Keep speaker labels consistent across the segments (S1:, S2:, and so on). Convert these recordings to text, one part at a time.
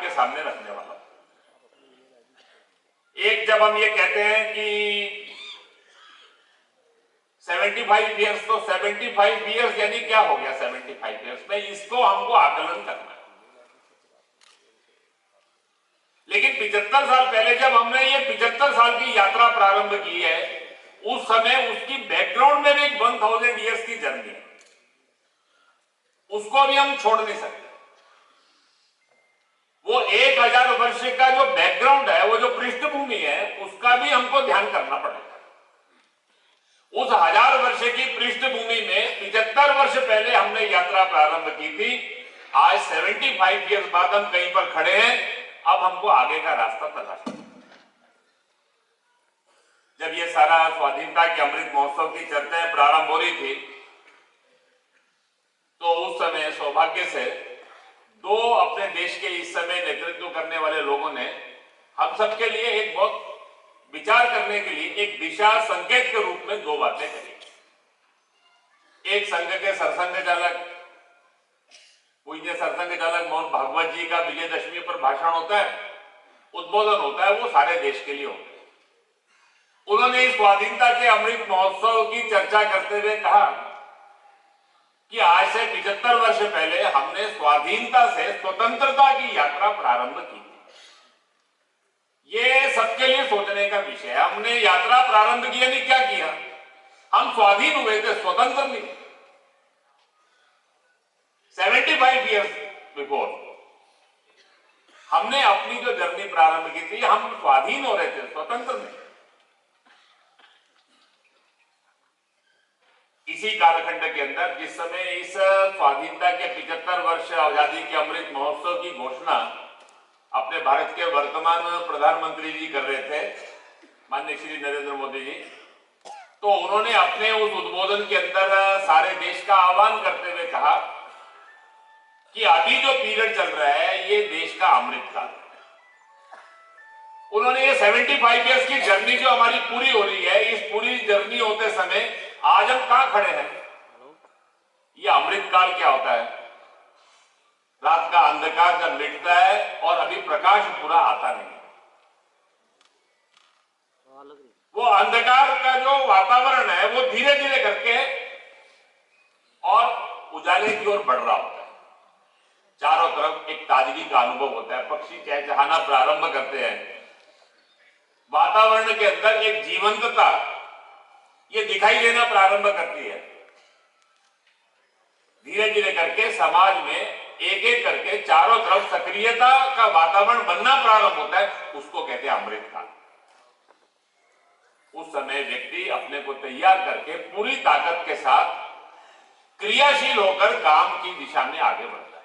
S1: आपके सामने रखने वाला हूं। एक, जब हम ये कहते हैं कि 75 ईयर्स, तो 75 ईयर्स यानी क्या हो गया 75 ईयर्स में, इसको हमको आकलन करना है। लेकिन 75 साल पहले जब हमने ये 75 साल की यात्रा प्रारंभ की है, उस समय उसकी बैकग्राउंड में भी एक 1000 ईयर्स की जर्नी है, उसको भी हम छोड़ नहीं सकते। वो 1000 वर्ष का जो बैकग्राउंड है, वो जो पृष्ठभूमि है, उसका भी हमको ध्यान करना पड़ेगा। उस 1000 वर्ष की पृष्ठभूमि में 75 वर्ष पहले हमने यात्रा प्रारंभ की थी। आज 75 ईयर्स बाद हम कहीं पर खड़े हैं। अब हमको आगे का रास्ता तलाशना। जब ये सारा स्वाधीनता के अमृत महोत्सव की चर्चाएं प्रारंभ हो रही थी, तो उस समय सौभाग्य से दो अपने देश के इस समय नेतृत्व करने वाले लोगों ने हम सबके लिए एक बहुत विचार करने के लिए एक दिशा संकेत के रूप में दो बातें करी। एक, संघ के सरसंघ चालक पूज्य सरसंघ चालक मोहन भागवत जी का विजयदशमी पर भाषण होता है, उद्बोधन होता है, वो सारे देश के लिए होता है। उन्होंने इस स्वाधीनता के अमृत महोत्सव की चर्चा करते हुए कहा कि आज से 75 वर्ष पहले हमने स्वाधीनता से स्वतंत्रता की यात्रा प्रारंभ की। ये सबके लिए सोचने का विषय है। हमने यात्रा प्रारंभ की यानी क्या किया? हम स्वाधीन हुए थे, स्वतंत्र नहीं। 75 ईयर्स बिफोर हमने अपनी जो जर्नी प्रारंभ की थी, हम स्वाधीन हो रहे थे, स्वतंत्र नहीं। इसी कालखंड के अंदर जिस समय इस स्वाधीनता के 75 वर्ष आजादी के अमृत महोत्सव की घोषणा अपने भारत के वर्तमान प्रधानमंत्री जी कर रहे थे, माननीय श्री नरेंद्र मोदी जी, तो उन्होंने अपने उस उद्बोधन के अंदर सारे देश का आह्वान करते हुए कहा कि अभी जो पीरियड चल रहा है, ये देश का अमृत काल है। उन्होंने ये 75 ईयर्स की जर्नी जो हमारी पूरी हो रही है, इस पूरी जर्नी होते समय आज हम कहां खड़े हैं? ये अमृत काल क्या होता है? रात का अंधकार जब मिटता है और अभी प्रकाश पूरा आता नहीं, वो अंधकार का जो वातावरण है वो धीरे धीरे करके और उजाले की ओर बढ़ रहा होता है। चारों तरफ एक ताजगी का अनुभव होता है, पक्षी चहचहाना प्रारंभ करते हैं, वातावरण के अंदर एक जीवंतता ये दिखाई देना प्रारंभ करती है। धीरे धीरे करके समाज में एक एक करके चारों तरफ सक्रियता का वातावरण बनना प्रारंभ होता है, उसको कहते हैं अमृत काल। उस समय व्यक्ति अपने को तैयार करके पूरी ताकत के साथ क्रियाशील होकर काम की दिशा में आगे बढ़ता है।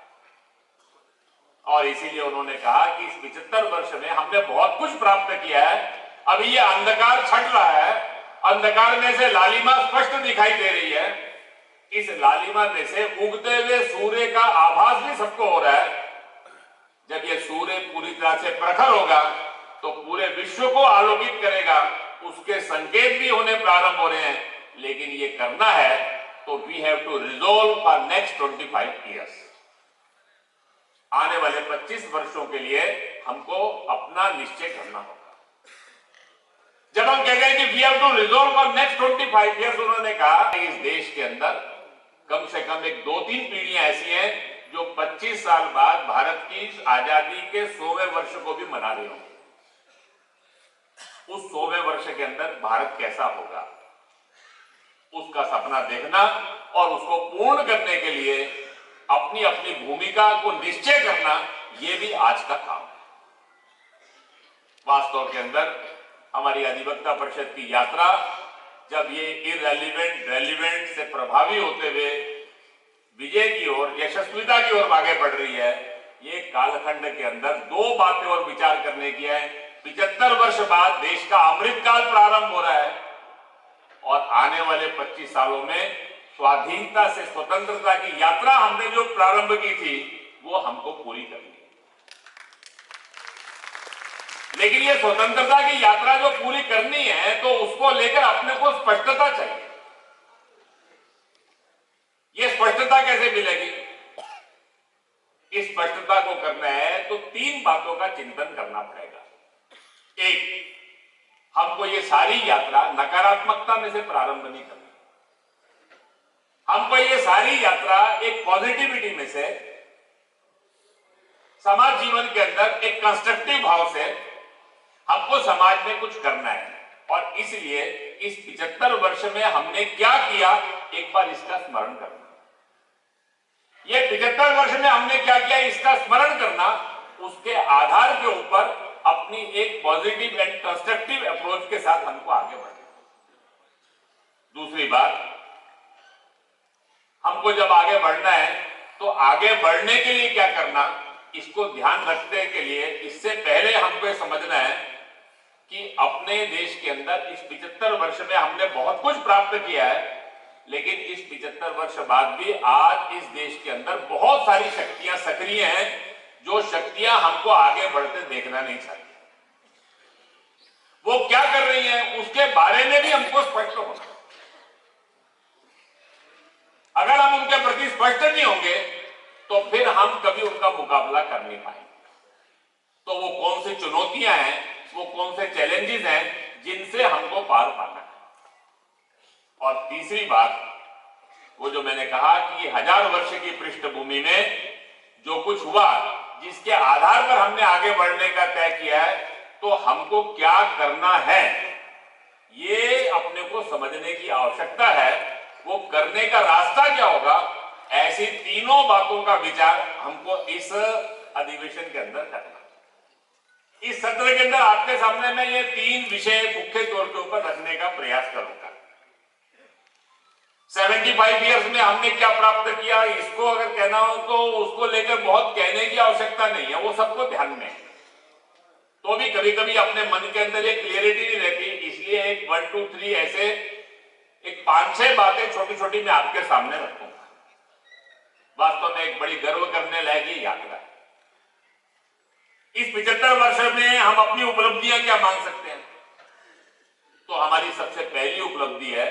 S1: और इसीलिए उन्होंने कहा कि इस 75 वर्ष में हमने बहुत कुछ प्राप्त किया है। अभी ये अंधकार छट रहा है, अंधकार में से लालिमा स्पष्ट दिखाई दे रही है। इस लालिमा में से उगते हुए सूर्य का आभास भी सबको हो रहा है। जब ये सूर्य पूरी तरह से प्रखर होगा तो पूरे विश्व को आलोकित करेगा, उसके संकेत भी होने प्रारंभ हो रहे हैं। लेकिन ये करना है तो we have to resolve for next 25 years. आने वाले 25 वर्षों के लिए हमको अपना निश्चय करना होगा। जब हम कहते हैं कि we have to resolve for next 25 years, उन्होंने कहा कि इस देश के अंदर कम से कम एक 2-3 पीढ़ियां ऐसी हैं जो 25 साल बाद भारत की आजादी के 100वें वर्ष को भी मना रही होंगी। उस 100वें वर्ष के अंदर भारत कैसा होगा, उसका सपना देखना और उसको पूर्ण करने के लिए अपनी अपनी भूमिका को निश्चय करना, यह भी आज का काम है। वास्तव के अंदर हमारी अधिवक्ता परिषद की यात्रा जब ये इररिलेवेंट रेलिवेंट से प्रभावी होते हुए विजय की ओर, यशस्विता की ओर आगे बढ़ रही है, ये कालखंड के अंदर दो बातें और विचार करने की है। 75 वर्ष बाद देश का अमृत काल प्रारंभ हो रहा है और आने वाले 25 सालों में स्वाधीनता से स्वतंत्रता की यात्रा हमने जो प्रारंभ की थी वो हमको पूरी करनी है। लेकिन ये स्वतंत्रता की यात्रा जो पूरी करनी है तो उसको लेकर अपने को स्पष्टता चाहिए। ये स्पष्टता कैसे मिलेगी? स्पष्टता को करना है तो 3 बातों का चिंतन करना पड़ेगा। एक, हमको ये सारी यात्रा नकारात्मकता में से प्रारंभ नहीं करनी, हमको ये सारी यात्रा एक पॉजिटिविटी में से, समाज जीवन के अंदर एक कंस्ट्रक्टिव भाव से हमको समाज में कुछ करना है। और इसलिए इस 75 वर्ष में हमने क्या किया, एक बार इसका स्मरण करना। ये 75 वर्ष में हमने क्या किया, इसका स्मरण करना, उसके आधार के ऊपर अपनी एक पॉजिटिव एंड कंस्ट्रक्टिव अप्रोच के साथ हमको आगे बढ़ना। दूसरी बात, हमको जब आगे बढ़ना है तो आगे बढ़ने के लिए क्या करना, इसको ध्यान रखने के लिए इससे पहले हमको समझना है कि अपने देश के अंदर इस 75 वर्ष में हमने बहुत कुछ प्राप्त किया है, लेकिन इस 75 वर्ष बाद भी आज इस देश के अंदर बहुत सारी शक्तियां सक्रिय हैं, जो शक्तियां हमको आगे बढ़ते देखना नहीं चाहती। वो क्या कर रही हैं, उसके बारे में भी हमको स्पष्ट होना। अगर हम उनके प्रति स्पष्ट नहीं होंगे तो फिर हम कभी उनका मुकाबला कर नहीं पाएंगे। तो वो कौन सी चुनौतियां हैं, वो कौन से चैलेंजेस हैं जिनसे हमको पार पाना है। और तीसरी बात, वो जो मैंने कहा कि 1000 वर्ष की पृष्ठभूमि में जो कुछ हुआ, जिसके आधार पर हमने आगे बढ़ने का तय किया है, तो हमको क्या करना है ये अपने को समझने की आवश्यकता है। वो करने का रास्ता क्या होगा, ऐसी तीनों बातों का विचार हमको इस अधिवेशन के अंदर करना। इस सत्र के अंदर आपके सामने मैं ये 3 विषय मुख्य तौर के ऊपर रखने का प्रयास करूंगा। 75 इयर्स में हमने क्या प्राप्त किया, इसको अगर कहना हो तो उसको लेकर बहुत कहने की आवश्यकता नहीं है, वो सबको ध्यान में है। तो भी कभी कभी अपने मन के अंदर एक क्लियरिटी नहीं रहती, इसलिए एक 1 2 3 ऐसे एक 5-6 बातें छोटी छोटी मैं आपके सामने रखूंगा। वास्तव में एक बड़ी गर्व करने लायक ये यात्रा है। इस 75 वर्ष में हम अपनी उपलब्धियां क्या मान सकते हैं, तो हमारी सबसे पहली उपलब्धि है,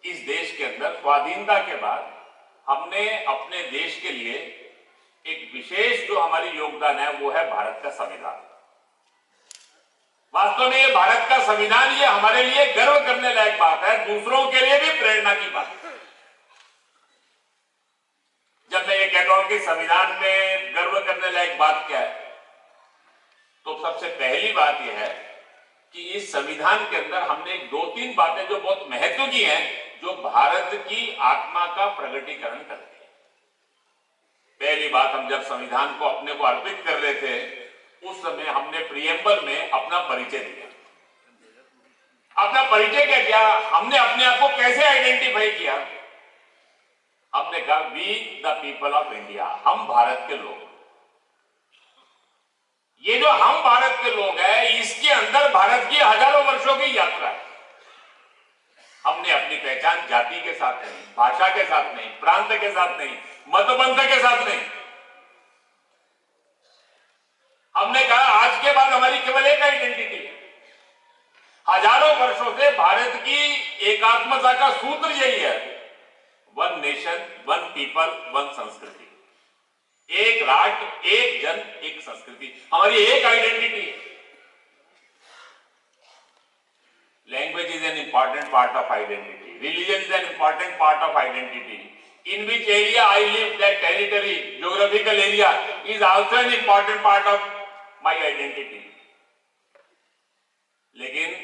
S1: इस देश के अंदर स्वाधीनता के बाद हमने अपने देश के लिए एक विशेष जो हमारी योगदान है वो है भारत का संविधान। वास्तव में ये भारत का संविधान, ये हमारे लिए गर्व करने लायक बात है, दूसरों के लिए भी प्रेरणा की बात है। जब मैं ये कहता हूं कि संविधान में गर्व करने लायक बात क्या है, तो सबसे पहली बात यह है कि इस संविधान के अंदर हमने 2-3 बातें जो बहुत महत्व की हैं, जो भारत की आत्मा का प्रकटीकरण करती है। पहली बात, हम जब संविधान को अपने को अर्पित कर रहे थे, उस समय हमने प्रीएम्बल में अपना परिचय दिया। अपना परिचय क्या किया, हमने अपने आप को कैसे आइडेंटिफाई किया, हमने कहा we the people of India, हम भारत के लोग। ये जो हम भारत के लोग हैं, इसके अंदर भारत की हजारों वर्षों की यात्रा है। हमने अपनी पहचान जाति के साथ नहीं, भाषा के साथ नहीं, प्रांत के साथ नहीं, मतपंथ के साथ नहीं। हमने कहा आज के बाद हमारी केवल एक आइडेंटिटी है। हजारों वर्षों से भारत की एकात्मता का सूत्र यही है, 1 नेशन 1 पीपल 1 संस्कृति। एक राष्ट्र, एक जन, एक संस्कृति, हमारी एक आइडेंटिटी है। Language is an important part of identity, religion is an important part of identity, in which area I live, that territory, geographical area is also an important part of my identity. लेकिन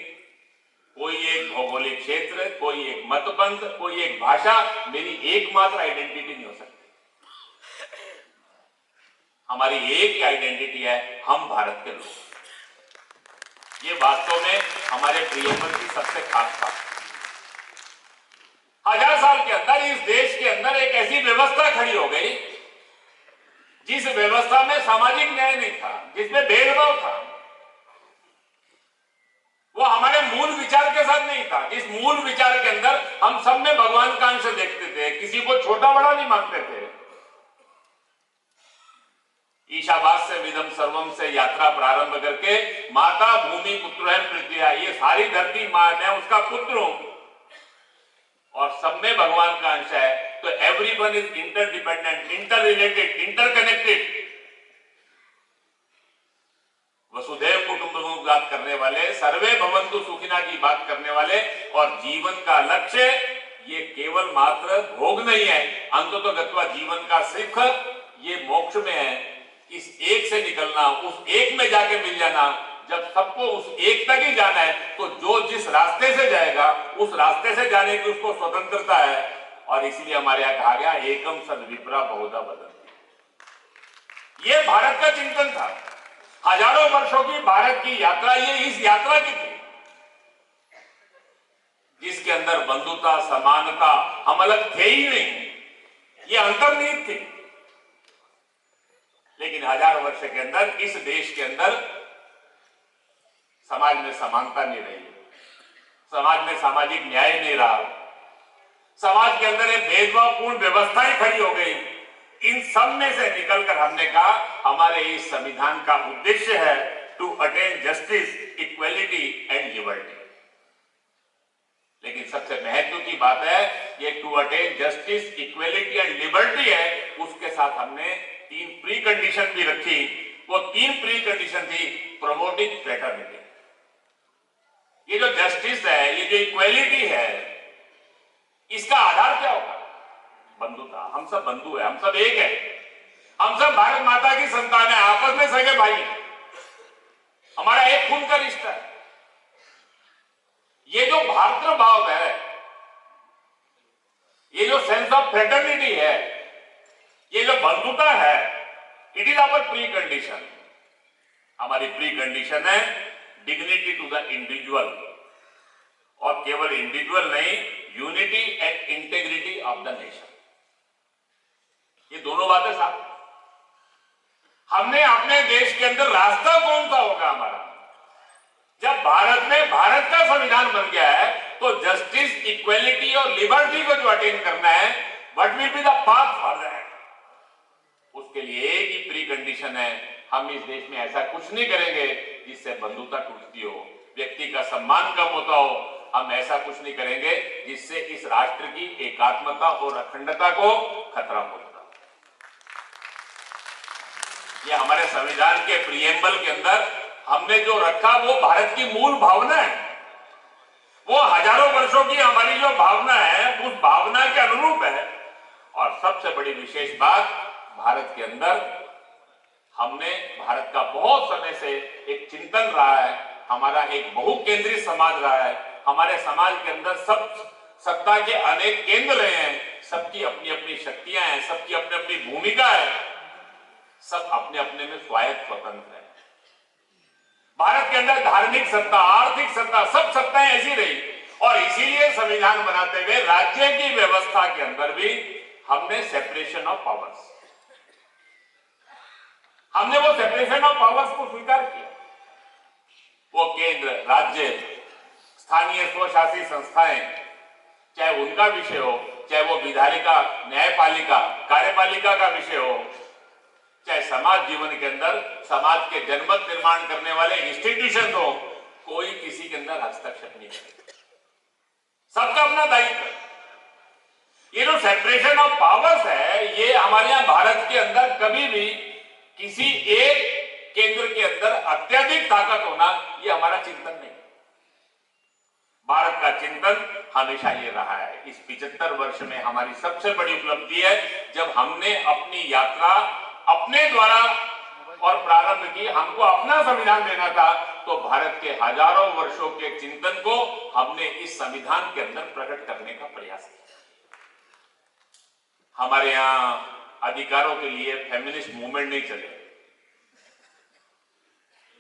S1: कोई एक भौगोलिक क्षेत्र, कोई एक मतपंथ, कोई एक भाषा मेरी एकमात्र आइडेंटिटी नहीं हो सकती। हमारी एक ही आइडेंटिटी है, हम भारत के लोग। ये वास्तव में हमारे प्रियम्बल की सबसे खास बात। 1000 साल के अंदर इस देश के अंदर एक ऐसी व्यवस्था खड़ी हो गई, जिस व्यवस्था में सामाजिक न्याय नहीं था, जिसमें भेदभाव था, वो हमारे मूल विचार के साथ नहीं था। जिस मूल विचार के अंदर हम सब में भगवान का अंश देखते थे, किसी को छोटा बड़ा नहीं मानते थे। ईशावास से विदम सर्वम से यात्रा प्रारंभ करके माता भूमि पुत्र है पृथ्वी, ये सारी धरती मां, मैं उसका पुत्र हूं और सब में भगवान का अंश है, तो everyone is interdependent, inter related, interconnected. वसुधैव कुटुंबकम की बात करने वाले, सर्वे भवन्तु सुखिना की बात करने वाले, और जीवन का लक्ष्य ये केवल मात्र भोग नहीं है, अंततः गत्वा जीवन का सिख ये मोक्ष में है। इस एक से निकलना, उस एक में जाके मिल जाना। जब सबको उस एक तक ही जाना है तो जो जिस रास्ते से जाएगा उस रास्ते से जाने की उसको स्वतंत्रता है। और इसीलिए हमारे यहां कहा गया एकम सद विप्रा बहुधा बदंती। ये भारत का चिंतन था। हजारों वर्षों की भारत की यात्रा ये इस यात्रा की थी, जिसके अंदर बंधुता, समानता, हम अलग थे ही नहीं, ये अंतर्निहित थी। लेकिन हजार वर्ष के अंदर इस देश के अंदर समाज में समानता नहीं रही, समाज में सामाजिक न्याय नहीं रहा, समाज के अंदर एक भेदभावपूर्ण व्यवस्थाएं खड़ी हो गई। इन सब में से निकलकर हमने कहा हमारे इस संविधान का उद्देश्य है to attain justice, equality and liberty. लेकिन सबसे महत्व की बात है ये to attain justice, equality and liberty है, उसके साथ हमने 3 प्री कंडीशन भी रखी। वो 3 प्री कंडीशन थी प्रमोटिंग फ्रेटर्निटी। ये जो जस्टिस है, ये जो इक्वलिटी है, इसका आधार क्या होगा? बंधुता। हम सब बंधु है, हम सब एक है, हम सब भारत माता की संतान है, आपस में सगे भाई है, हमारा एक खून का रिश्ता है। ये जो भातृभाव है, ये जो सेंस ऑफ फ्रेटर्निटी है, ये जो बंधुता है, it is our precondition. हमारी प्री कंडीशन है डिग्निटी टू द इंडिविजुअल, और केवल इंडिविजुअल नहीं, unity and integrity of the nation. ये दोनों बातें साथ। हमने अपने देश के अंदर रास्ता कौन सा होगा हमारा? जब भारत में भारत का संविधान बन गया है तो जस्टिस, इक्वलिटी और लिबर्टी को जो अटेन करना है, what will be the path for that? उसके लिए एक ही प्री कंडीशन है, हम इस देश में ऐसा कुछ नहीं करेंगे जिससे बंधुता टूटती हो, व्यक्ति का सम्मान कम होता हो। हम ऐसा कुछ नहीं करेंगे जिससे इस राष्ट्र की एकात्मता और अखंडता को खतरा पहुंचता। ये हमारे संविधान के प्रिएम्बल के अंदर हमने जो रखा वो भारत की मूल भावना है। वो हजारों वर्षों की हमारी जो भावना है उस भावना के अनुरूप है। और सबसे बड़ी विशेष बात, भारत के अंदर हमने, भारत का बहुत समय से एक चिंतन रहा है, हमारा एक बहुकेंद्रित समाज रहा है। हमारे समाज के अंदर सब सत्ता के अनेक केंद्र रहे हैं, सबकी अपनी अपनी शक्तियां हैं, सबकी अपनी अपनी भूमिका है, सब अपने अपने में स्वायत्त स्वतंत्र है। भारत के अंदर धार्मिक सत्ता, आर्थिक सत्ता, सब सत्ताएं ऐसी रही। और इसीलिए संविधान बनाते हुए राज्य की व्यवस्था के अंदर भी हमने सेपरेशन ऑफ पावर्स, हमने वो सेपरेशन ऑफ पावर्स को स्वीकार किया। वो केंद्र, राज्य, स्थानीय स्वशासी संस्थाएं, चाहे उनका विषय हो, चाहे वो विधायिका, न्यायपालिका, कार्यपालिका का विषय हो, चाहे समाज जीवन के अंदर समाज के जनमत निर्माण करने वाले इंस्टीट्यूशन हो, कोई किसी के अंदर हस्तक्षेप नहीं करेगा, सबका अपना दायित्व है। ये जो सेपरेशन ऑफ पावर्स है, ये हमारे यहां भारत के अंदर कभी भी किसी एक केंद्र के अंदर अत्यधिक ताकत होना, ये हमारा चिंतन नहीं। भारत का चिंतन हमेशा ये रहा है। इस 75 वर्ष में हमारी सबसे बड़ी उपलब्धि है जब हमने अपनी यात्रा अपने द्वारा और प्रारंभ की। हमको अपना संविधान देना था, तो भारत के हजारों वर्षों के चिंतन को हमने इस संविधान के अंदर प्रकट करने का प्रयास किया। हमारे यहां अधिकारों के लिए फेमिनिस्ट मूवमेंट नहीं चले,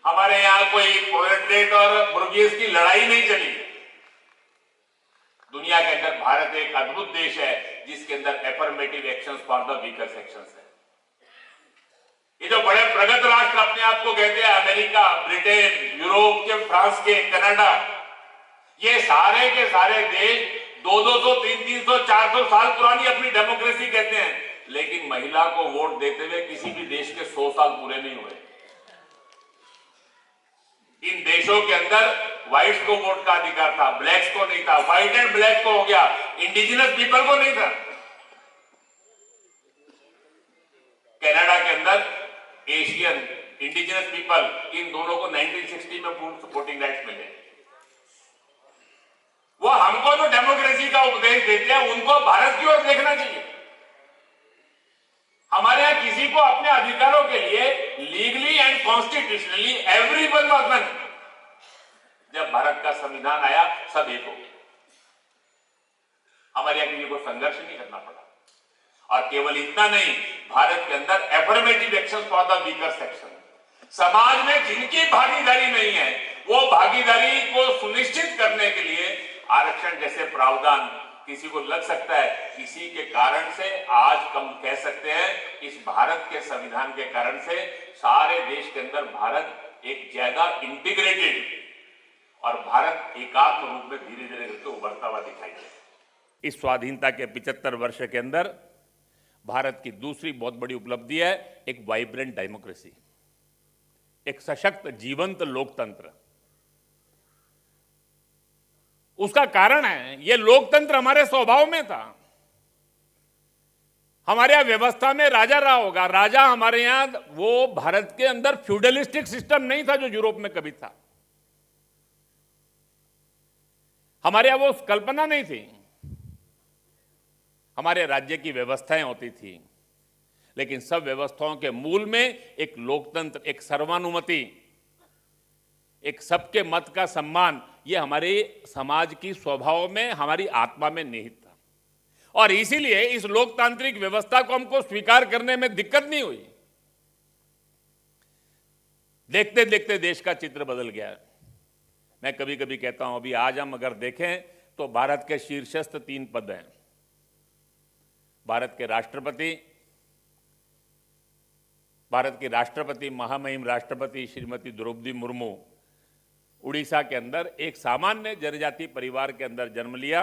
S1: हमारे यहां कोई प्रोलेटरिएट और बुर्गेस की लड़ाई नहीं चली। दुनिया के अंदर भारत एक अद्भुत देश है जिसके अंदर affirmative actions for the weaker sections है। ये जो बड़े प्रगत राष्ट्र अपने आप को कहते हैं, अमेरिका, ब्रिटेन, यूरोप के, फ्रांस के, कनाडा, ये सारे के सारे देश 200, 300, 400 साल पुरानी अपनी डेमोक्रेसी कहते हैं, लेकिन महिला को वोट देते हुए किसी भी देश के 100 साल पूरे नहीं हुए। इन देशों के अंदर व्हाइट्स को वोट का अधिकार था, ब्लैक्स को नहीं था, व्हाइट एंड ब्लैक को हो गया, इंडिजिनस पीपल को नहीं था। कनाडा के अंदर एशियन इंडिजिनस पीपल, इन दोनों को 1960 में पूर्ण वोटिंग राइट्स मिले। वो हमको जो डेमोक्रेसी का उपदेश देते हैं उनको भारत की ओर देखना चाहिए। हमारे यहां किसी को अपने अधिकारों के लिए legally and constitutionally everyone was one. जब भारत का संविधान आया सब एक हो गए। हमारे यहां किसी को संघर्ष नहीं करना पड़ा। और केवल इतना नहीं, भारत के अंदर affirmative action for the weaker section, समाज में जिनकी भागीदारी नहीं है वो भागीदारी को सुनिश्चित करने के लिए आरक्षण जैसे प्रावधान किसी को लग सकता है। इसी के कारण से आज हम कह सकते हैं इस भारत के संविधान के कारण से सारे देश के अंदर भारत एक ज्यादा इंटीग्रेटेड और भारत एकात्म रूप में धीरे धीरे करके उभरता हुआ दिखाई दे। इस स्वाधीनता के 75 वर्ष के अंदर भारत की दूसरी बहुत बड़ी उपलब्धि है एक वाइब्रेंट डेमोक्रेसी, एक सशक्त जीवंत लोकतंत्र। उसका कारण है ये लोकतंत्र हमारे स्वभाव में था। हमारे यहां व्यवस्था में राजा रहा होगा। राजा हमारे यहां वो भारत के अंदर फ्यूडलिस्टिक सिस्टम नहीं था जो यूरोप में कभी था। हमारे यहां वो कल्पना नहीं थी। हमारे राज्य की व्यवस्थाएं होती थी, लेकिन सब व्यवस्थाओं के मूल में एक लोकतंत्र, एक सर्वानुमति, एक सबके मत का सम्मान, यह हमारे समाज की स्वभाव में, हमारी आत्मा में निहित था। और इसीलिए इस लोकतांत्रिक व्यवस्था को हमको स्वीकार करने में दिक्कत नहीं हुई। देखते देखते देश का चित्र बदल गया। मैं कभी कभी कहता हूं, अभी आज हम अगर देखें तो भारत के शीर्षस्थ 3 पद हैं। भारत के राष्ट्रपति, भारत की राष्ट्रपति महामहिम राष्ट्रपति श्रीमती द्रौपदी मुर्मू उड़ीसा के अंदर एक सामान्य जनजाति परिवार के अंदर जन्म लिया।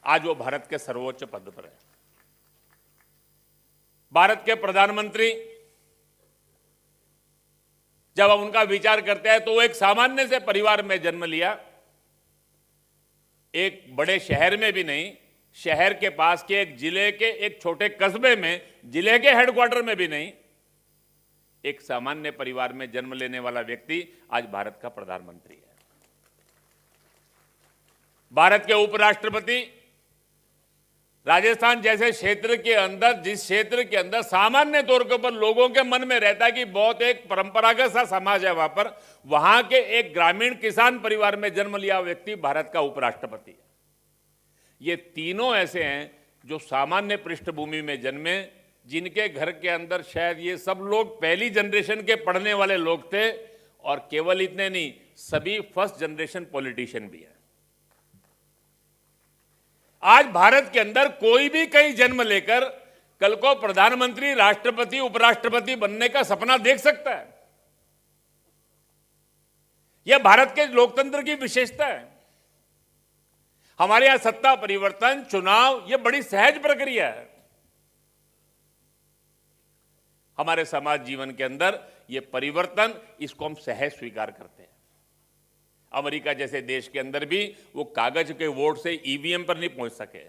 S1: आज वो भारत के सर्वोच्च पद पर है। भारत के प्रधानमंत्री जब हम उनका विचार करते हैं तो वो एक सामान्य से परिवार में जन्म लिया, एक बड़े शहर में भी नहीं, शहर के पास के एक जिले के एक छोटे कस्बे में, जिले के हेडक्वार्टर में भी नहीं, एक सामान्य परिवार में जन्म लेने वाला व्यक्ति आज भारत का प्रधानमंत्री है। भारत के उपराष्ट्रपति राजस्थान जैसे क्षेत्र के अंदर, जिस क्षेत्र के अंदर सामान्य तौर के ऊपर लोगों के मन में रहता है कि बहुत एक परंपरागत सा समाज है, वहां के एक ग्रामीण किसान परिवार में जन्म लिया व्यक्ति भारत का उपराष्ट्रपति है। ये तीनों ऐसे हैं जो सामान्य पृष्ठभूमि में जन्मे, जिनके घर के अंदर शायद ये सब लोग पहली जनरेशन के पढ़ने वाले लोग थे, और केवल इतने नहीं, सभी फर्स्ट जनरेशन पॉलिटिशियन भी हैं। आज भारत के अंदर कोई भी कहीं जन्म लेकर कल को प्रधानमंत्री, राष्ट्रपति, उपराष्ट्रपति बनने का सपना देख सकता है। यह भारत के लोकतंत्र की विशेषता है। हमारे यहां सत्ता परिवर्तन, चुनाव, यह बड़ी सहज प्रक्रिया है। हमारे समाज जीवन के अंदर यह परिवर्तन, इसको हम सहज स्वीकार करते हैं। अमेरिका जैसे देश के अंदर भी वो कागज के वोट से ईवीएम पर नहीं पहुंच सके।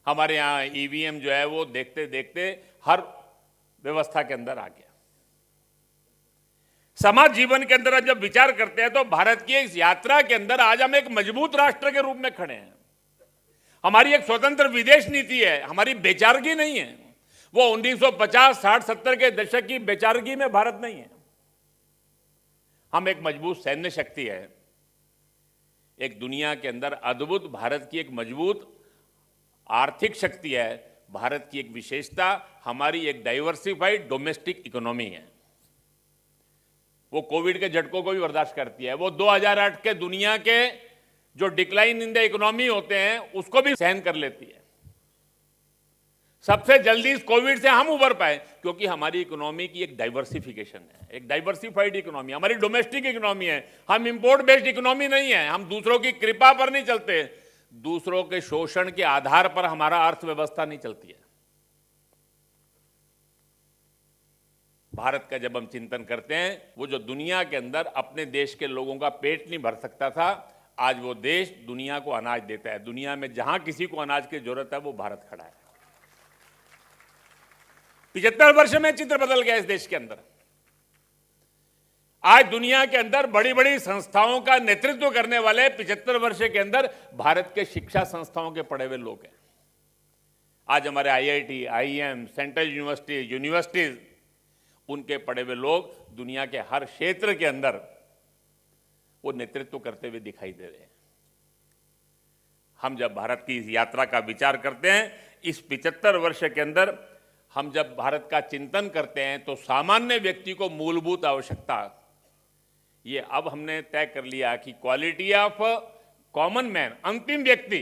S1: हमारे यहां ईवीएम जो है वो देखते देखते हर व्यवस्था के अंदर आ गया। समाज जीवन के अंदर जब विचार करते हैं तो भारत की इस यात्रा के अंदर आज हम एक मजबूत राष्ट्र के रूप में खड़े हैं। हमारी एक स्वतंत्र विदेश नीति है, हमारी बेचारगी नहीं है। वो 1950, 60, 70 के दशक की बेचारगी में भारत नहीं है। हम एक मजबूत सैन्य शक्ति है। एक दुनिया के अंदर अद्भुत भारत की एक मजबूत आर्थिक शक्ति है। भारत की एक विशेषता हमारी एक डाइवर्सिफाइड डोमेस्टिक इकोनॉमी है। वो कोविड के झटकों को भी बर्दाश्त करती है। वो 2008 के दुनिया के जो डिक्लाइन इन द इकोनॉमी होते हैं उसको भी सहन कर लेती है। सबसे जल्दी इस कोविड से हम उभर पाए क्योंकि हमारी इकोनॉमी की एक डाइवर्सिफिकेशन है, एक डाइवर्सिफाइड इकोनॉमी, हमारी डोमेस्टिक इकोनॉमी है। हम इंपोर्ट बेस्ड इकोनॉमी नहीं है। हम दूसरों की कृपा पर नहीं चलते, दूसरों के शोषण के आधार पर हमारा अर्थव्यवस्था नहीं चलती है। भारत का जब हम चिंतन करते हैं, वो जो दुनिया के अंदर अपने देश के लोगों का पेट नहीं भर सकता था, आज वो देश दुनिया को अनाज देता है। दुनिया में जहां किसी को अनाज की जरूरत है वो भारत खड़ा है। 75 वर्ष में चित्र बदल गया इस देश के अंदर। आज दुनिया के अंदर बड़ी बड़ी संस्थाओं का नेतृत्व करने वाले 75 वर्ष के अंदर भारत के शिक्षा संस्थाओं के पढ़े हुए लोग हैं। आज हमारे आईआईटी, आईएम, सेंट्रल यूनिवर्सिटीज, उनके पढ़े हुए लोग दुनिया के हर क्षेत्र के अंदर वो नेतृत्व करते हुए दिखाई दे रहे हैं। हम जब भारत की इस यात्रा का विचार करते हैं, इस 75 वर्ष के अंदर हम जब भारत का चिंतन करते हैं, तो सामान्य व्यक्ति को मूलभूत आवश्यकता ये अब हमने तय कर लिया कि क्वालिटी ऑफ कॉमन मैन, अंतिम व्यक्ति,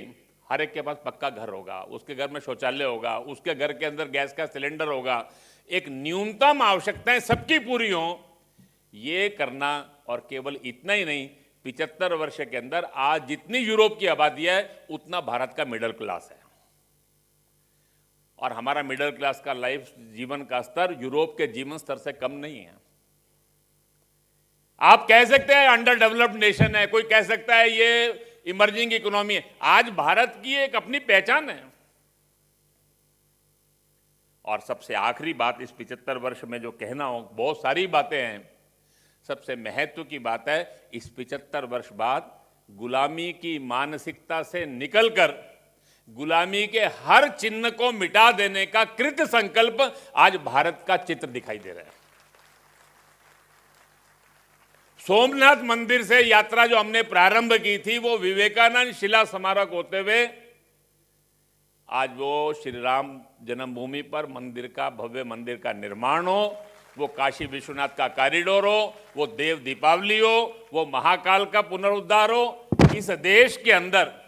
S1: हर एक के पास पक्का घर होगा, उसके घर में शौचालय होगा, उसके घर के अंदर गैस का सिलेंडर होगा, एक न्यूनतम आवश्यकताएं सबकी पूरी हो, ये करना। और केवल इतना ही नहीं, 75 वर्ष के अंदर आज जितनी यूरोप की आबादी है उतना भारत का मिडिल क्लास है, और हमारा मिडिल क्लास का लाइफ जीवन का स्तर यूरोप के जीवन स्तर से कम नहीं है। आप कह सकते हैं अंडर डेवलप्ड नेशन है, कोई कह सकता है ये इमर्जिंग इकोनॉमी है। आज भारत की एक अपनी पहचान है। और सबसे आखिरी बात इस 75 वर्ष में जो कहना हो, बहुत सारी बातें हैं, सबसे महत्व की बात है, इस 75 वर्ष बाद गुलामी की मानसिकता से निकलकर गुलामी के हर चिन्ह को मिटा देने का कृत संकल्प आज भारत का चित्र दिखाई दे रहा है। सोमनाथ मंदिर से यात्रा जो हमने प्रारंभ की थी, वो विवेकानंद शिला स्मारक होते हुए आज वो श्री राम जन्मभूमि पर मंदिर का, भव्य मंदिर का निर्माण हो, वो काशी विश्वनाथ का कॉरिडोर हो, वो देव दीपावली हो, वो महाकाल का पुनरुद्धार हो। इस देश के अंदर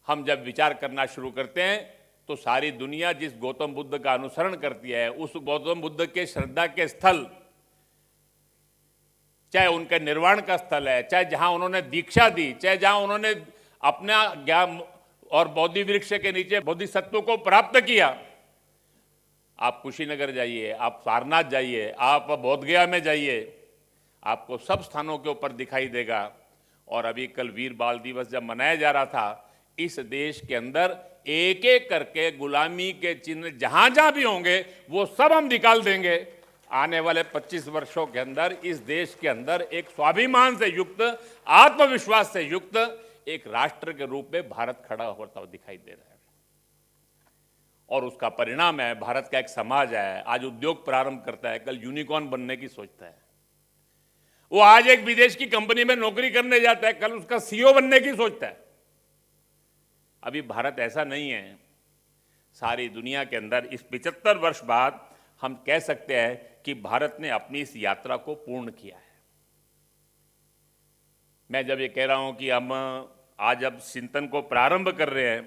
S1: हम जब विचार करना शुरू करते हैं, तो सारी दुनिया जिस गौतम बुद्ध का अनुसरण करती है, उस गौतम बुद्ध के श्रद्धा के स्थल, चाहे उनके निर्वाण का स्थल है, चाहे जहां उन्होंने दीक्षा दी, चाहे जहां उन्होंने अपना ज्ञान और बोधि वृक्ष के नीचे बोधिसत्व को प्राप्त किया। आप कुशीनगर जाइए, आप सारनाथ जाइए, आप बोधगया में जाइए, आपको सब स्थानों के ऊपर दिखाई देगा। और अभी कल वीर बाल दिवस जब मनाया जा रहा था, इस देश के अंदर एक एक करके गुलामी के चिन्ह जहां जहां भी होंगे वो सब हम निकाल देंगे। आने वाले 25 वर्षों के अंदर इस देश के अंदर एक स्वाभिमान से युक्त, आत्मविश्वास से युक्त एक राष्ट्र के रूप में भारत खड़ा होता हुआ दिखाई दे रहा है। और उसका परिणाम है, भारत का एक समाज है, आज उद्योग प्रारंभ करता है, कल यूनिकॉर्न बनने की सोचता है। वो आज एक विदेश की कंपनी में नौकरी करने जाता है, कल उसका सीईओ बनने की सोचता है। अभी भारत ऐसा नहीं है। सारी दुनिया के अंदर इस 75 वर्ष बाद हम कह सकते हैं कि भारत ने अपनी इस यात्रा को पूर्ण किया है। मैं जब ये कह रहा हूं कि हम आज अब चिंतन को प्रारंभ कर रहे हैं,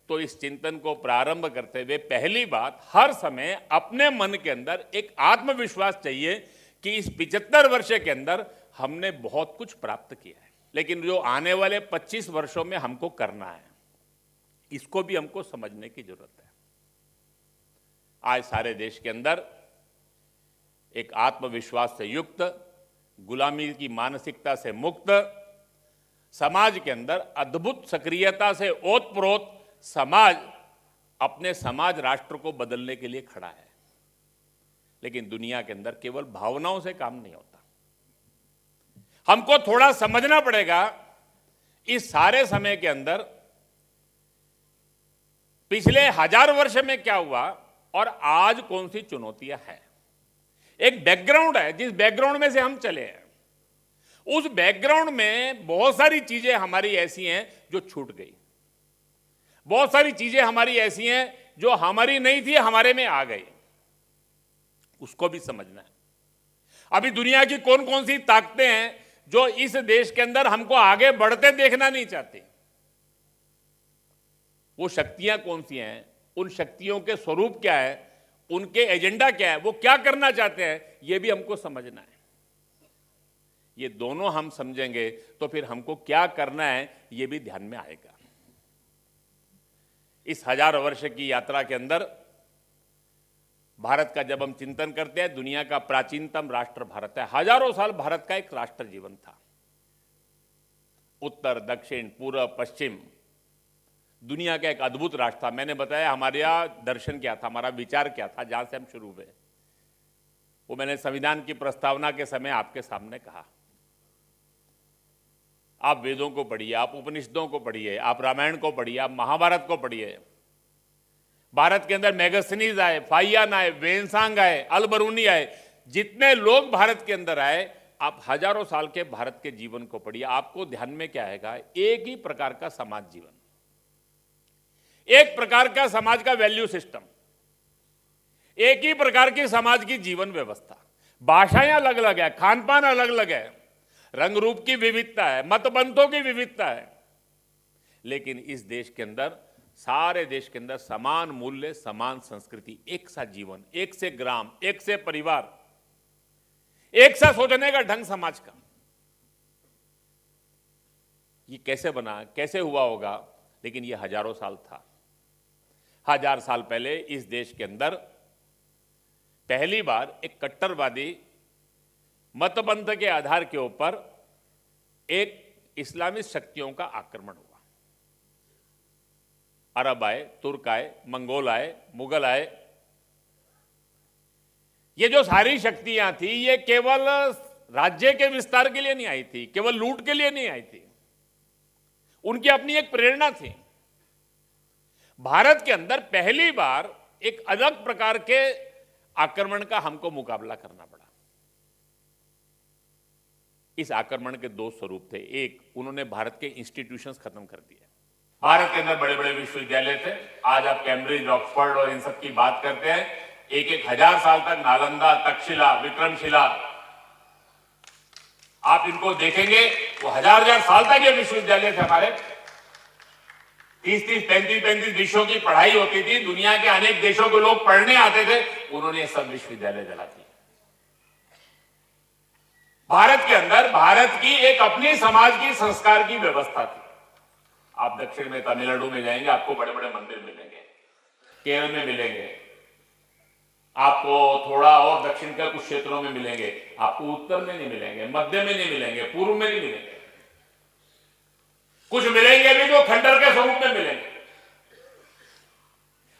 S1: तो इस चिंतन को प्रारंभ करते हुए पहली बात, हर समय अपने मन के अंदर एक आत्मविश्वास चाहिए कि इस 75 वर्ष के अंदर हमने बहुत कुछ प्राप्त किया है, लेकिन जो आने वाले 25 वर्षों में हमको करना है, इसको भी हमको समझने की जरूरत है। आज सारे देश के अंदर एक आत्मविश्वास से युक्त, गुलामी की मानसिकता से मुक्त समाज के अंदर अद्भुत सक्रियता से ओतप्रोत समाज अपने समाज राष्ट्र को बदलने के लिए खड़ा है। लेकिन दुनिया के अंदर केवल भावनाओं से काम नहीं होता। हमको थोड़ा समझना पड़ेगा इस सारे समय के अंदर पिछले 1000 वर्ष में क्या हुआ और आज कौन सी चुनौतियां हैं। एक बैकग्राउंड है, जिस बैकग्राउंड में से हम चले हैं, उस बैकग्राउंड में बहुत सारी चीजें हमारी ऐसी हैं जो छूट गई, बहुत सारी चीजें हमारी ऐसी हैं जो हमारी नहीं थी, हमारे में आ गई। उसको भी समझना है। अभी दुनिया की कौन कौन सी ताकतें हैं जो इस देश के अंदर हमको आगे बढ़ते देखना नहीं चाहती, वो शक्तियां कौन सी हैं, उन शक्तियों के स्वरूप क्या है, उनके एजेंडा क्या है, वो क्या करना चाहते हैं, ये भी हमको समझना है। ये दोनों हम समझेंगे तो फिर हमको क्या करना है ये भी ध्यान में आएगा। इस 1000 वर्ष की यात्रा के अंदर भारत का जब हम चिंतन करते हैं, दुनिया का प्राचीनतम राष्ट्र भारत है। हजारों साल भारत का एक राष्ट्र जीवन था। उत्तर, दक्षिण, पूर्व, पश्चिम दुनिया का एक अद्भुत राष्ट्र था। मैंने बताया हमारे यहाँ दर्शन क्या था, हमारा विचार क्या था, जहां से हम शुरू हुए, वो मैंने संविधान की प्रस्तावना के समय आपके सामने कहा। आप वेदों को पढ़िए, आप उपनिषदों को पढ़िए, आप रामायण को पढ़िए, आप महाभारत को पढ़िए। भारत के अंदर मैगस्थनीज आए, फाहियान आए, वेनसांग आए, अलबरूनी आए, जितने लोग भारत के अंदर आए, आप हजारों साल के भारत के जीवन को पढ़िए, आपको ध्यान में क्या आएगा? एक ही प्रकार का समाज जीवन, एक प्रकार का समाज का वैल्यू सिस्टम, एक ही प्रकार की समाज की जीवन व्यवस्था। भाषाएं अलग अलग है, खान पान अलग अलग है, रंग रूप की विविधता है, मतपंथों की विविधता है, लेकिन इस देश के अंदर, सारे देश के अंदर समान मूल्य, समान संस्कृति, एक सा जीवन, एक से ग्राम, एक से परिवार, एक सा सोचने का ढंग समाज का। ये कैसे बना, कैसे हुआ होगा? लेकिन ये हजारों साल था। 1000 साल पहले इस देश के अंदर पहली बार एक कट्टरवादी मतपंथ के आधार के ऊपर एक इस्लामिक शक्तियों का आक्रमण हुआ। अरब आए, तुर्क आए, मंगोल आए, मुगल आए। ये जो सारी शक्तियां थी, ये केवल राज्य के विस्तार के लिए नहीं आई थी, केवल लूट के लिए नहीं आई थी, उनकी अपनी एक प्रेरणा थी। भारत के अंदर पहली बार एक अलग प्रकार के आक्रमण का हमको मुकाबला करना पड़ा। इस आक्रमण के दो स्वरूप थे। एक, उन्होंने भारत के इंस्टीट्यूशंस खत्म कर दिए। भारत के अंदर बड़े बड़े विश्वविद्यालय थे। आज आप कैम्ब्रिज, ऑक्सफोर्ड और इन सब की बात करते हैं, एक एक हजार साल तक नालंदा, तक्षशिला, विक्रमशिला, आप इनको देखेंगे, वो हजार साल तक ये विश्वविद्यालय थे हमारे। 30-30, 35-35 विषयों की पढ़ाई होती थी, दुनिया के अनेक देशों के लोग पढ़ने आते थे, उन्होंने ये सब विश्वविद्यालय जला दिए। भारत के अंदर भारत की एक अपनी समाज की संस्कार की व्यवस्था थी। आप दक्षिण में तमिलनाडु में जाएंगे, आपको बड़े बड़े मंदिर मिलेंगे, केरल में मिलेंगे, आपको थोड़ा और दक्षिण के कुछ क्षेत्रों में मिलेंगे, आपको उत्तर में नहीं मिलेंगे, मध्य में नहीं मिलेंगे, पूर्व में नहीं मिलेंगे। कुछ मिलेंगे भी जो खंडर के स्वरूप में मिलेंगे।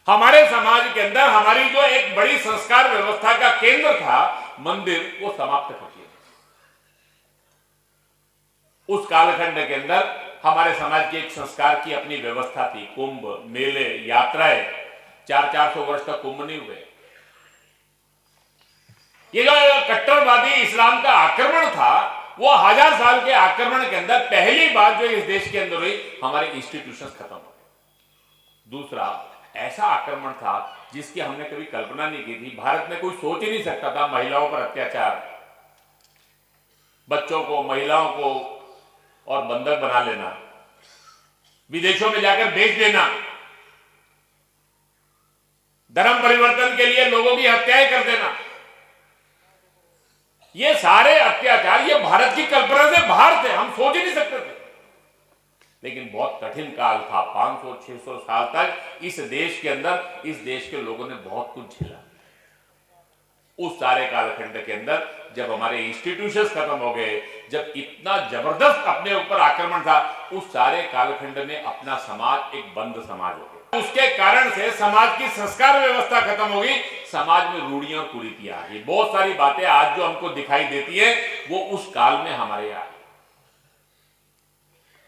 S1: हमारे समाज के अंदर हमारी जो एक बड़ी संस्कार व्यवस्था का केंद्र था मंदिर, वो समाप्त कर दिया। उस कालखंड के अंदर हमारे समाज की एक संस्कार की अपनी व्यवस्था थी। कुंभ, मेले, यात्राएं, 400-400 वर्ष तक कुंभ नहीं हुए। ये जो कट्टरवादी इस्लाम का आक्रमण था, वो 1000 साल के आक्रमण के अंदर पहली बार जो इस देश के अंदर हुई, हमारे इंस्टीट्यूशंस खत्म हो गए। दूसरा ऐसा आक्रमण था जिसकी हमने कभी कल्पना नहीं की थी। भारत में कोई सोच ही नहीं सकता था महिलाओं पर अत्याचार, बच्चों को, महिलाओं को और बंधक बना लेना, विदेशों में जाकर बेच देना, धर्म परिवर्तन के लिए लोगों की हत्याएं कर देना। ये सारे अत्याचार ये भारत की कल्पना से बाहर थे, हम सोच ही नहीं सकते थे। लेकिन बहुत कठिन काल था। 500-600 साल तक इस देश के अंदर, इस देश के लोगों ने बहुत कुछ झेला। उस सारे कालखंड के अंदर जब हमारे इंस्टीट्यूशंस खत्म हो गए, जब इतना जबरदस्त अपने ऊपर आक्रमण था, उस सारे कालखंड में अपना समाज एक बंद समाज हो गया। उसके कारण से समाज की संस्कार व्यवस्था खत्म हो गई, समाज में रूढ़ियां कुरीतियां आ गई। बहुत सारी बातें आज जो हमको दिखाई देती है, वो उस काल में हमारे यहाँ,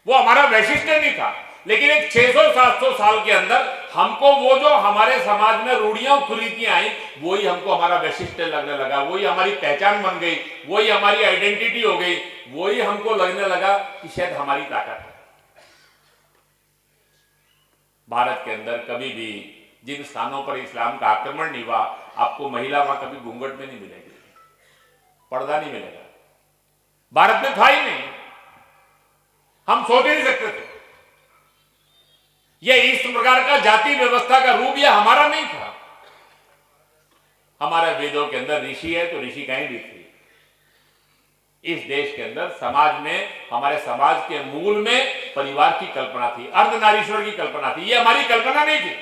S1: वो हमारा वैशिष्ट्य नहीं था। लेकिन एक 600-700 साल के अंदर हमको वो जो हमारे समाज में रूढ़ियां कुरीतियां आई, वही हमको हमारा वैशिष्ट्य लगने लगा, वही हमारी पहचान बन गई, वही हमारी आइडेंटिटी हो गई, वही हमको लगने लगा कि शायद हमारी ताकत है। भारत के अंदर कभी भी जिन स्थानों पर इस्लाम का आक्रमण नहीं हुआ, आपको महिला वहां कभी घूंघट में नहीं मिलेगी, पर्दा नहीं मिलेगा। भारत में था ही नहीं, हम सोच ही नहीं सकते थे। यह इस प्रकार का जाति व्यवस्था का रूप यह हमारा नहीं था। हमारे वेदों के अंदर ऋषि है तो ऋषि कहीं भी थी। इस देश के अंदर समाज में, हमारे समाज के मूल में परिवार की कल्पना थी, अर्धनारीश्वर की कल्पना थी। यह हमारी कल्पना नहीं थी।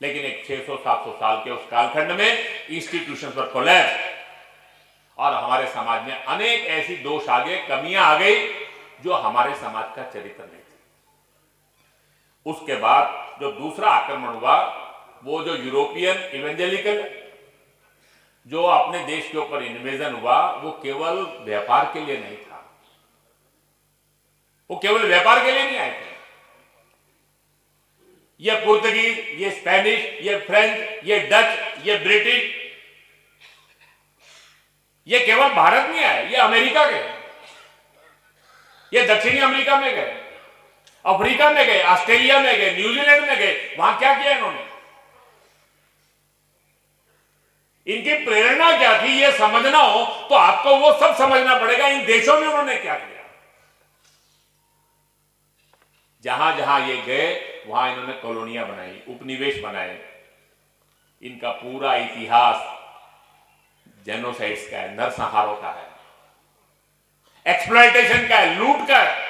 S1: लेकिन एक 600-700 साल के उस कालखंड में इंस्टीट्यूशन पर कोलैप्स, और हमारे समाज में अनेक ऐसी दोष आ गए, कमियां आ गई जो हमारे समाज का चरित्र नहीं थी। उसके बाद जो दूसरा आक्रमण हुआ, वो जो यूरोपियन इवेंजेलिकल जो अपने देश के ऊपर इन्वेजन हुआ, वो केवल व्यापार के लिए नहीं था। वो केवल व्यापार के लिए नहीं आए थे। ये पुर्तगीज, ये स्पेनिश, ये फ्रेंच, ये डच, ये ब्रिटिश, ये केवल भारत नहीं आए, ये अमेरिका गए, ये दक्षिणी अमेरिका में गए, अफ्रीका में गए, ऑस्ट्रेलिया में गए, न्यूजीलैंड में गए। वहां क्या किया इन्होंने? इनकी प्रेरणा क्या थी, ये समझना हो तो आपको वो सब समझना पड़ेगा इन देशों में उन्होंने क्या किया। जहां जहां ये गए वहां इन्होंने कॉलोनियां बनाई, उपनिवेश बनाए। इनका पूरा इतिहास जेनोसाइड्स का है, नरसंहारों का है, एक्सप्लॉयटेशन का है, लूट का है।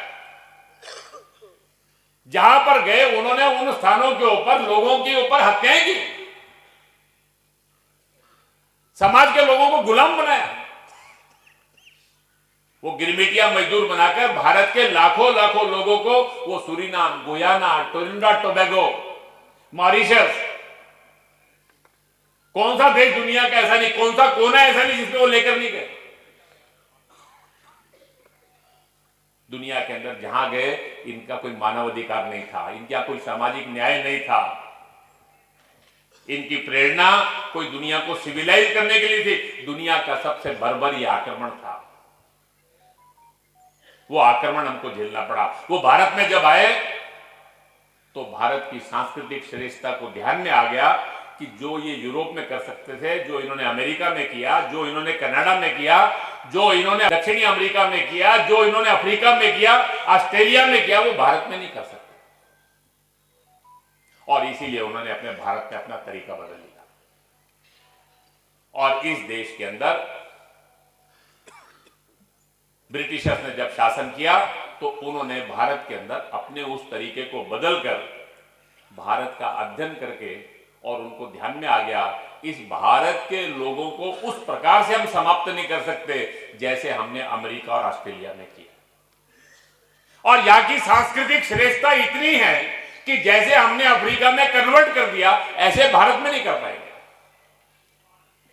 S1: जहां पर गए उन्होंने उन स्थानों के ऊपर लोगों के ऊपर हत्याएं की, समाज के लोगों को गुलाम बनाया। वो गिरमिटिया मजदूर बनाकर भारत के लाखों लाखों लोगों को वो Suriname, Guyana, Trinidad Tobago, Mauritius, कौन सा देश दुनिया का ऐसा नहीं, कौन सा कोना ऐसा नहीं जिसमें वो लेकर नहीं गए। दुनिया के अंदर जहां गए इनका कोई मानवाधिकार नहीं था, इनका कोई सामाजिक न्याय नहीं था। इनकी प्रेरणा कोई दुनिया को सिविलाइज करने के लिए थी। दुनिया का सबसे बर्बर यह आक्रमण था। वो आक्रमण हमको झेलना पड़ा। वो भारत में जब आए तो भारत की सांस्कृतिक श्रेष्ठता को ध्यान में आ गया कि जो ये यूरोप में कर सकते थे, जो इन्होंने अमेरिका में किया, जो इन्होंने कनाडा में किया, जो इन्होंने दक्षिणी अमेरिका में किया, जो इन्होंने अफ्रीका में किया, ऑस्ट्रेलिया में किया, वो भारत में नहीं कर सकते। और इसीलिए उन्होंने अपने भारत में अपना तरीका बदल लिया। और इस देश के अंदर ब्रिटिशर्स ने जब शासन किया तो उन्होंने भारत के अंदर अपने उस तरीके को बदलकर भारत का अध्ययन करके, और उनको ध्यान में आ गया इस भारत के लोगों को उस प्रकार से हम समाप्त नहीं कर सकते जैसे हमने अमेरिका और ऑस्ट्रेलिया में किया। और यहां की सांस्कृतिक श्रेष्ठता इतनी है कि जैसे हमने अफ्रीका में कन्वर्ट कर दिया, ऐसे भारत में नहीं कर पाएंगे।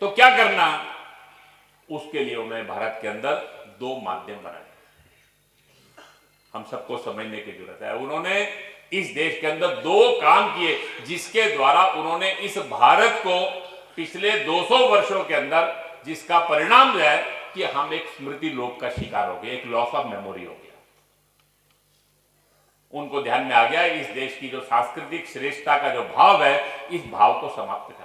S1: तो क्या करना? उसके लिए उन्होंने भारत के अंदर दो माध्यम बनाए, हम सबको समझने की जरूरत है। उन्होंने इस देश के अंदर दो काम किए जिसके द्वारा उन्होंने इस भारत को पिछले 200 वर्षों के अंदर, जिसका परिणाम है कि हम एक स्मृति लोप का शिकार हो गए, एक लॉस ऑफ मेमोरी हो गया। उनको ध्यान में आ गया इस देश की जो सांस्कृतिक श्रेष्ठता का जो भाव है, इस भाव को समाप्त करना।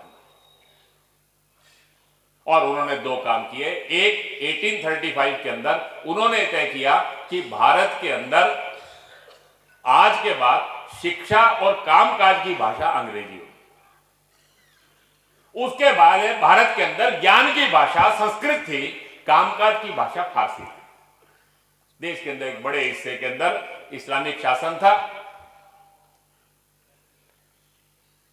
S1: और उन्होंने दो काम किए। एक 1835 के अंदर उन्होंने तय किया कि भारत के अंदर आज के बाद शिक्षा और कामकाज की भाषा अंग्रेजी होगी। उसके बाद भारत के अंदर ज्ञान की भाषा संस्कृत थी, कामकाज की भाषा फारसी थी। देश के अंदर एक बड़े हिस्से के अंदर इस्लामिक शासन था।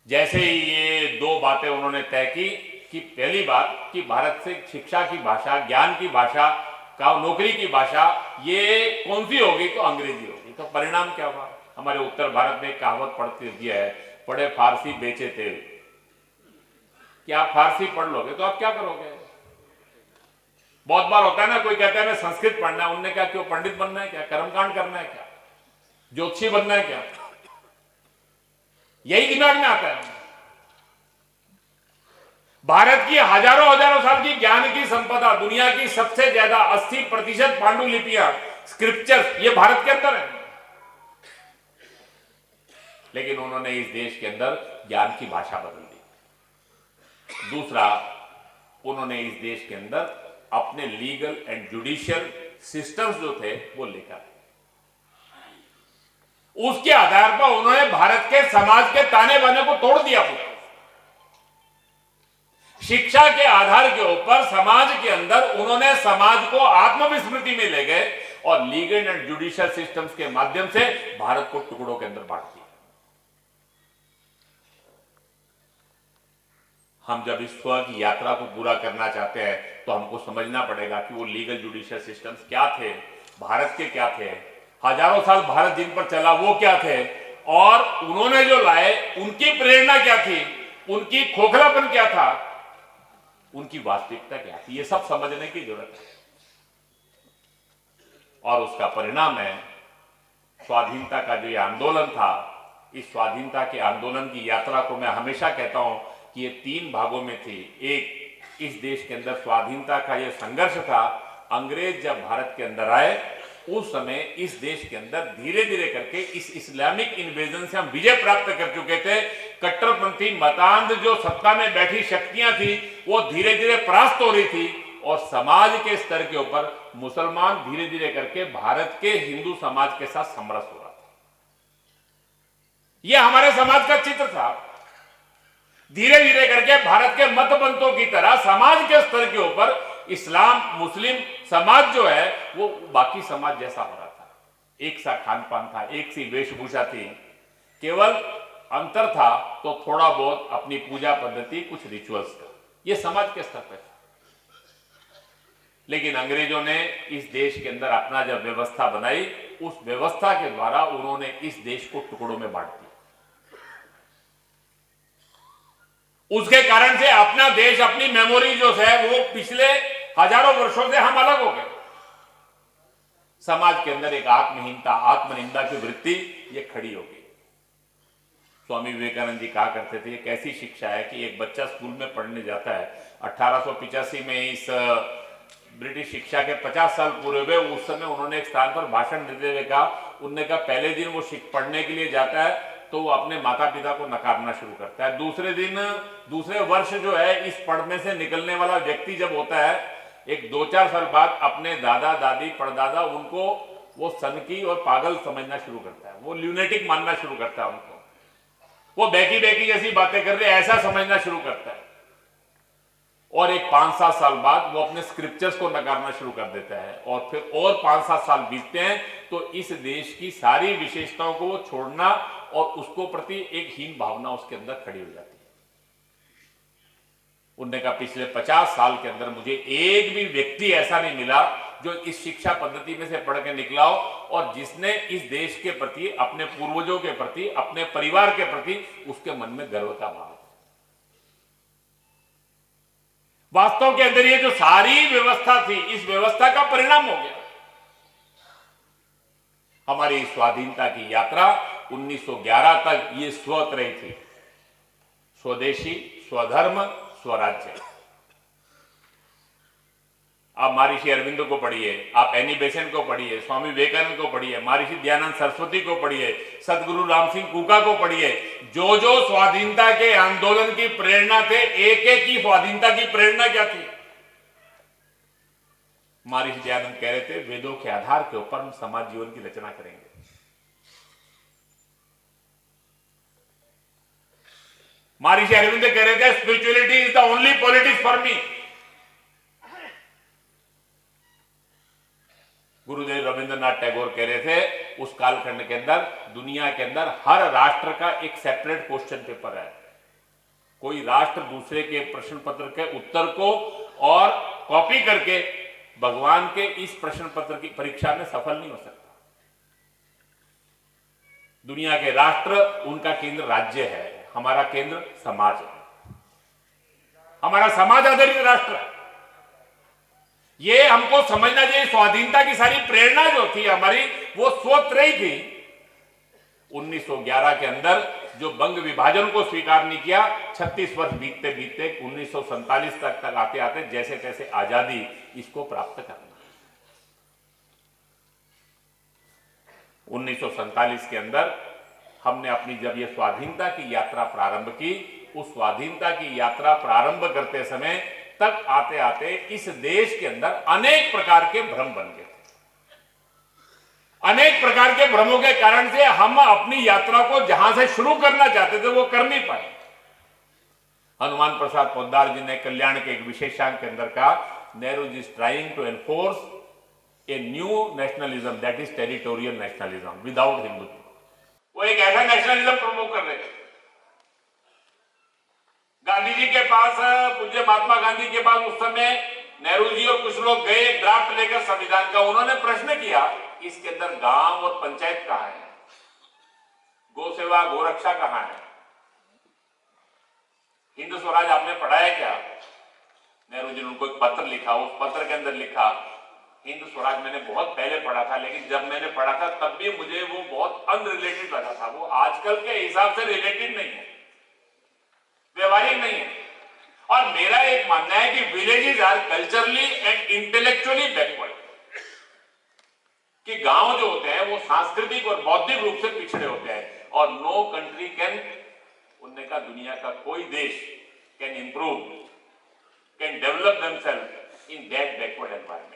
S1: जैसे ही ये दो बातें उन्होंने तय की कि पहली बात कि भारत से शिक्षा की भाषा, ज्ञान की भाषा, नौकरी की भाषा ये कौन सी होगी? तो अंग्रेजी होगी। तो परिणाम क्या हुआ? हमारे उत्तर भारत में एक कहावत पढ़ते दिया है, पढ़े फारसी बेचे तेल। कि आप फारसी पढ़ लोगे तो आप क्या करोगे? बहुत बार होता है ना, कोई कहता है मैं संस्कृत पढ़ना है, उनने क्या क्यों पंडित बनना है क्या? कर्मकांड करना है क्या? ज्योतिषी बनना है क्या? यही दिमाग में आता है। भारत की हजारों हजारों साल की ज्ञान की संपदा, दुनिया की सबसे ज्यादा 80% पांडुलिपियां, स्क्रिप्चर्स, ये भारत के अंदर है। लेकिन उन्होंने इस देश के अंदर ज्ञान की भाषा बदल दी। दूसरा, उन्होंने इस देश के अंदर अपने लीगल एंड जुडिशियल सिस्टम्स जो थे वो लेकर, उसके आधार पर उन्होंने भारत के समाज के ताने बाने को तोड़ दिया। शिक्षा के आधार के ऊपर समाज के अंदर उन्होंने समाज को आत्मविस्मृति में ले गए और लीगल एंड जुडिशियल सिस्टम्स के माध्यम से भारत को टुकड़ों के अंदर बांट दिया। हम जब इस स्व की यात्रा को पूरा करना चाहते हैं तो हमको समझना पड़ेगा कि वो लीगल जुडिशियल सिस्टम्स क्या थे, भारत के क्या थे, हजारों साल भारत जिन पर चला वो क्या थे, और उन्होंने जो लाए उनकी प्रेरणा क्या थी, उनकी खोखलापन क्या था, उनकी वास्तविकता क्या थी, ये सब समझने की जरूरत है। और उसका परिणाम है स्वाधीनता का जो ये आंदोलन था। इस स्वाधीनता के आंदोलन की यात्रा को मैं हमेशा कहता हूं कि ये 3 भागों में थी। एक, इस देश के अंदर स्वाधीनता का ये संघर्ष था। अंग्रेज जब भारत के अंदर आए उस समय इस देश के अंदर धीरे धीरे करके इस इस्लामिक इन्वेजन से हम विजय प्राप्त कर चुके थे। कट्टरपंथी मतांध जो सत्ता में बैठी शक्तियां थी वो धीरे धीरे परास्त हो रही थी और समाज के स्तर के ऊपर मुसलमान धीरे धीरे करके भारत के हिंदू समाज के साथ समरस हो रहा था। यह हमारे समाज का चित्र था। धीरे धीरे करके भारत के मतबंतों की तरह समाज के स्तर के ऊपर इस्लाम मुस्लिम समाज जो है वो बाकी समाज जैसा हो रहा था। एक सा खान पान था, एक सी वेशभूषा थी, केवल अंतर था तो थोड़ा बहुत अपनी पूजा पद्धति, कुछ रिचुअल्स का, ये समाज के स्तर पर था। लेकिन अंग्रेजों ने इस देश के अंदर अपना जब व्यवस्था बनाई, उस व्यवस्था के द्वारा उन्होंने इस देश को टुकड़ों में बांट दिया। उसके कारण से अपना देश, अपनी मेमोरी जो है वो पिछले हजारों वर्षों से हम अलग हो गए। समाज के अंदर एक आत्महीनता, आत्मनिंदा की वृत्ति ये खड़ी हो गई। स्वामी विवेकानंद जी कहा करते थे, ये कैसी शिक्षा है कि एक बच्चा स्कूल में पढ़ने जाता है। 1885 में इस ब्रिटिश शिक्षा के 50 साल पूरे हुए। उस समय उन्होंने एक स्थान पर भाषण देते हुए कहा, उनने कहा पहले दिन वो पढ़ने के लिए जाता है तो वो अपने माता पिता को नकारना शुरू करता है। दूसरे दिन, दूसरे वर्ष जो है इस पढ़ने से निकलने वाला व्यक्ति जब होता है, एक 2-4 साल बाद अपने दादा दादी परदादा उनको वो सनकी और पागल समझना शुरू करता है। वो ल्यूनेटिक मानना शुरू करता है उनको, वो बेकी बेकी जैसी बातें कर रहे ऐसा समझना शुरू करता है। और एक 5-7 साल बाद वो अपने स्क्रिप्चर्स को नकारना शुरू कर देता है। और फिर और 5-7 साल बीतते हैं तो इस देश की सारी विशेषताओं को वो छोड़ना और उसको प्रति एक हीन भावना उसके अंदर खड़ी हो जाती है। उन्होंने कहा पिछले 50 साल के अंदर मुझे एक भी व्यक्ति ऐसा नहीं मिला जो इस शिक्षा पद्धति में से पढ़ के निकला हो और जिसने इस देश के प्रति, अपने पूर्वजों के प्रति, अपने परिवार के प्रति उसके मन में गर्व का भाव। वास्तव के अंदर ये जो सारी व्यवस्था थी, इस व्यवस्था का परिणाम हो गया। हमारी स्वाधीनता की यात्रा 1911 तक ये स्वत रही थी, स्वदेशी, स्वधर्म, स्वराज्य। आप महर्षि अरविंदो को पढ़िए, आप एनी बेसेंट को पढ़िए, स्वामी विवेकानंद को पढ़िए, महर्षि दयानंद सरस्वती को पढ़िए, सदगुरु राम सिंह कूका को पढ़िए। जो जो स्वाधीनता के आंदोलन की प्रेरणा थे, एक एक की स्वाधीनता की प्रेरणा क्या थी? महर्षि दयानंद कह रहे थे वेदों के आधार के ऊपर हम समाज जीवन की रचना करेंगे। महर्षि अरविंद कह रहे थे spirituality is the only politics for me. Gurudev Rabindranath Tagore कह रहे थे उस कालखंड के अंदर दुनिया के अंदर हर राष्ट्र का एक सेपरेट क्वेश्चन पेपर है। कोई राष्ट्र दूसरे के प्रश्न पत्र के उत्तर को और कॉपी करके भगवान के इस प्रश्न पत्र की परीक्षा में सफल नहीं हो सकता। दुनिया के राष्ट्र, उनका केंद्र राज्य है, हमारा केंद्र समाज है। हमारा समाज आधारित राष्ट्र है। ये हमको समझना चाहिए। स्वाधीनता की सारी प्रेरणा जो थी हमारी वो स्वत रही थी। 1911 के अंदर जो बंग विभाजन को स्वीकार नहीं किया, 36 वर्ष बीतते बीतते 1947 तक आते आते जैसे तैसे आजादी इसको प्राप्त करना। 1947 के अंदर हमने अपनी जब ये स्वाधीनता की यात्रा प्रारंभ की, उस स्वाधीनता की यात्रा प्रारंभ करते समय तक आते आते इस देश के अंदर अनेक प्रकार के भ्रम बन गए। अनेक प्रकार के भ्रमों के कारण से हम अपनी यात्रा को जहां से शुरू करना चाहते थे वो कर नहीं पाए। हनुमान प्रसाद पोद्दार जी ने कल्याण के एक विशेषांक के अंदर कहा, Nehru ji is trying to enforce a new nationalism that is territorial nationalism without Hindutva. वो एक ऐसा नेशनलिज्म प्रमोट कर रहे थे। गांधी जी के पास, पूज्य महात्मा गांधी के पास उस समय नेहरू जी और कुछ लोग गए ड्राफ्ट लेकर संविधान का। उन्होंने प्रश्न किया इसके अंदर गांव और पंचायत कहां है? गौ सेवा गोरक्षा कहां है? हिंद स्वराज आपने पढ़ा है क्या? नेहरू जी ने उनको एक पत्र लिखा, उस पत्र के अंदर लिखा हिंद स्वराज मैंने बहुत पहले पढ़ा था, लेकिन जब मैंने पढ़ा था तब भी मुझे वो बहुत अनरिलेटेड लगा था। वो आजकल के हिसाब से रिलेटेड नहीं है, व्यवहारिक नहीं है। और मेरा एक मानना है कि villages are culturally and intellectually backward, कि गांव जो होते हैं वो सांस्कृतिक और बौद्धिक रूप से पिछड़े होते हैं। और नो कंट्री कैन, उन्होंने कहा दुनिया का कोई देश can improve, can develop themselves in that backward environment.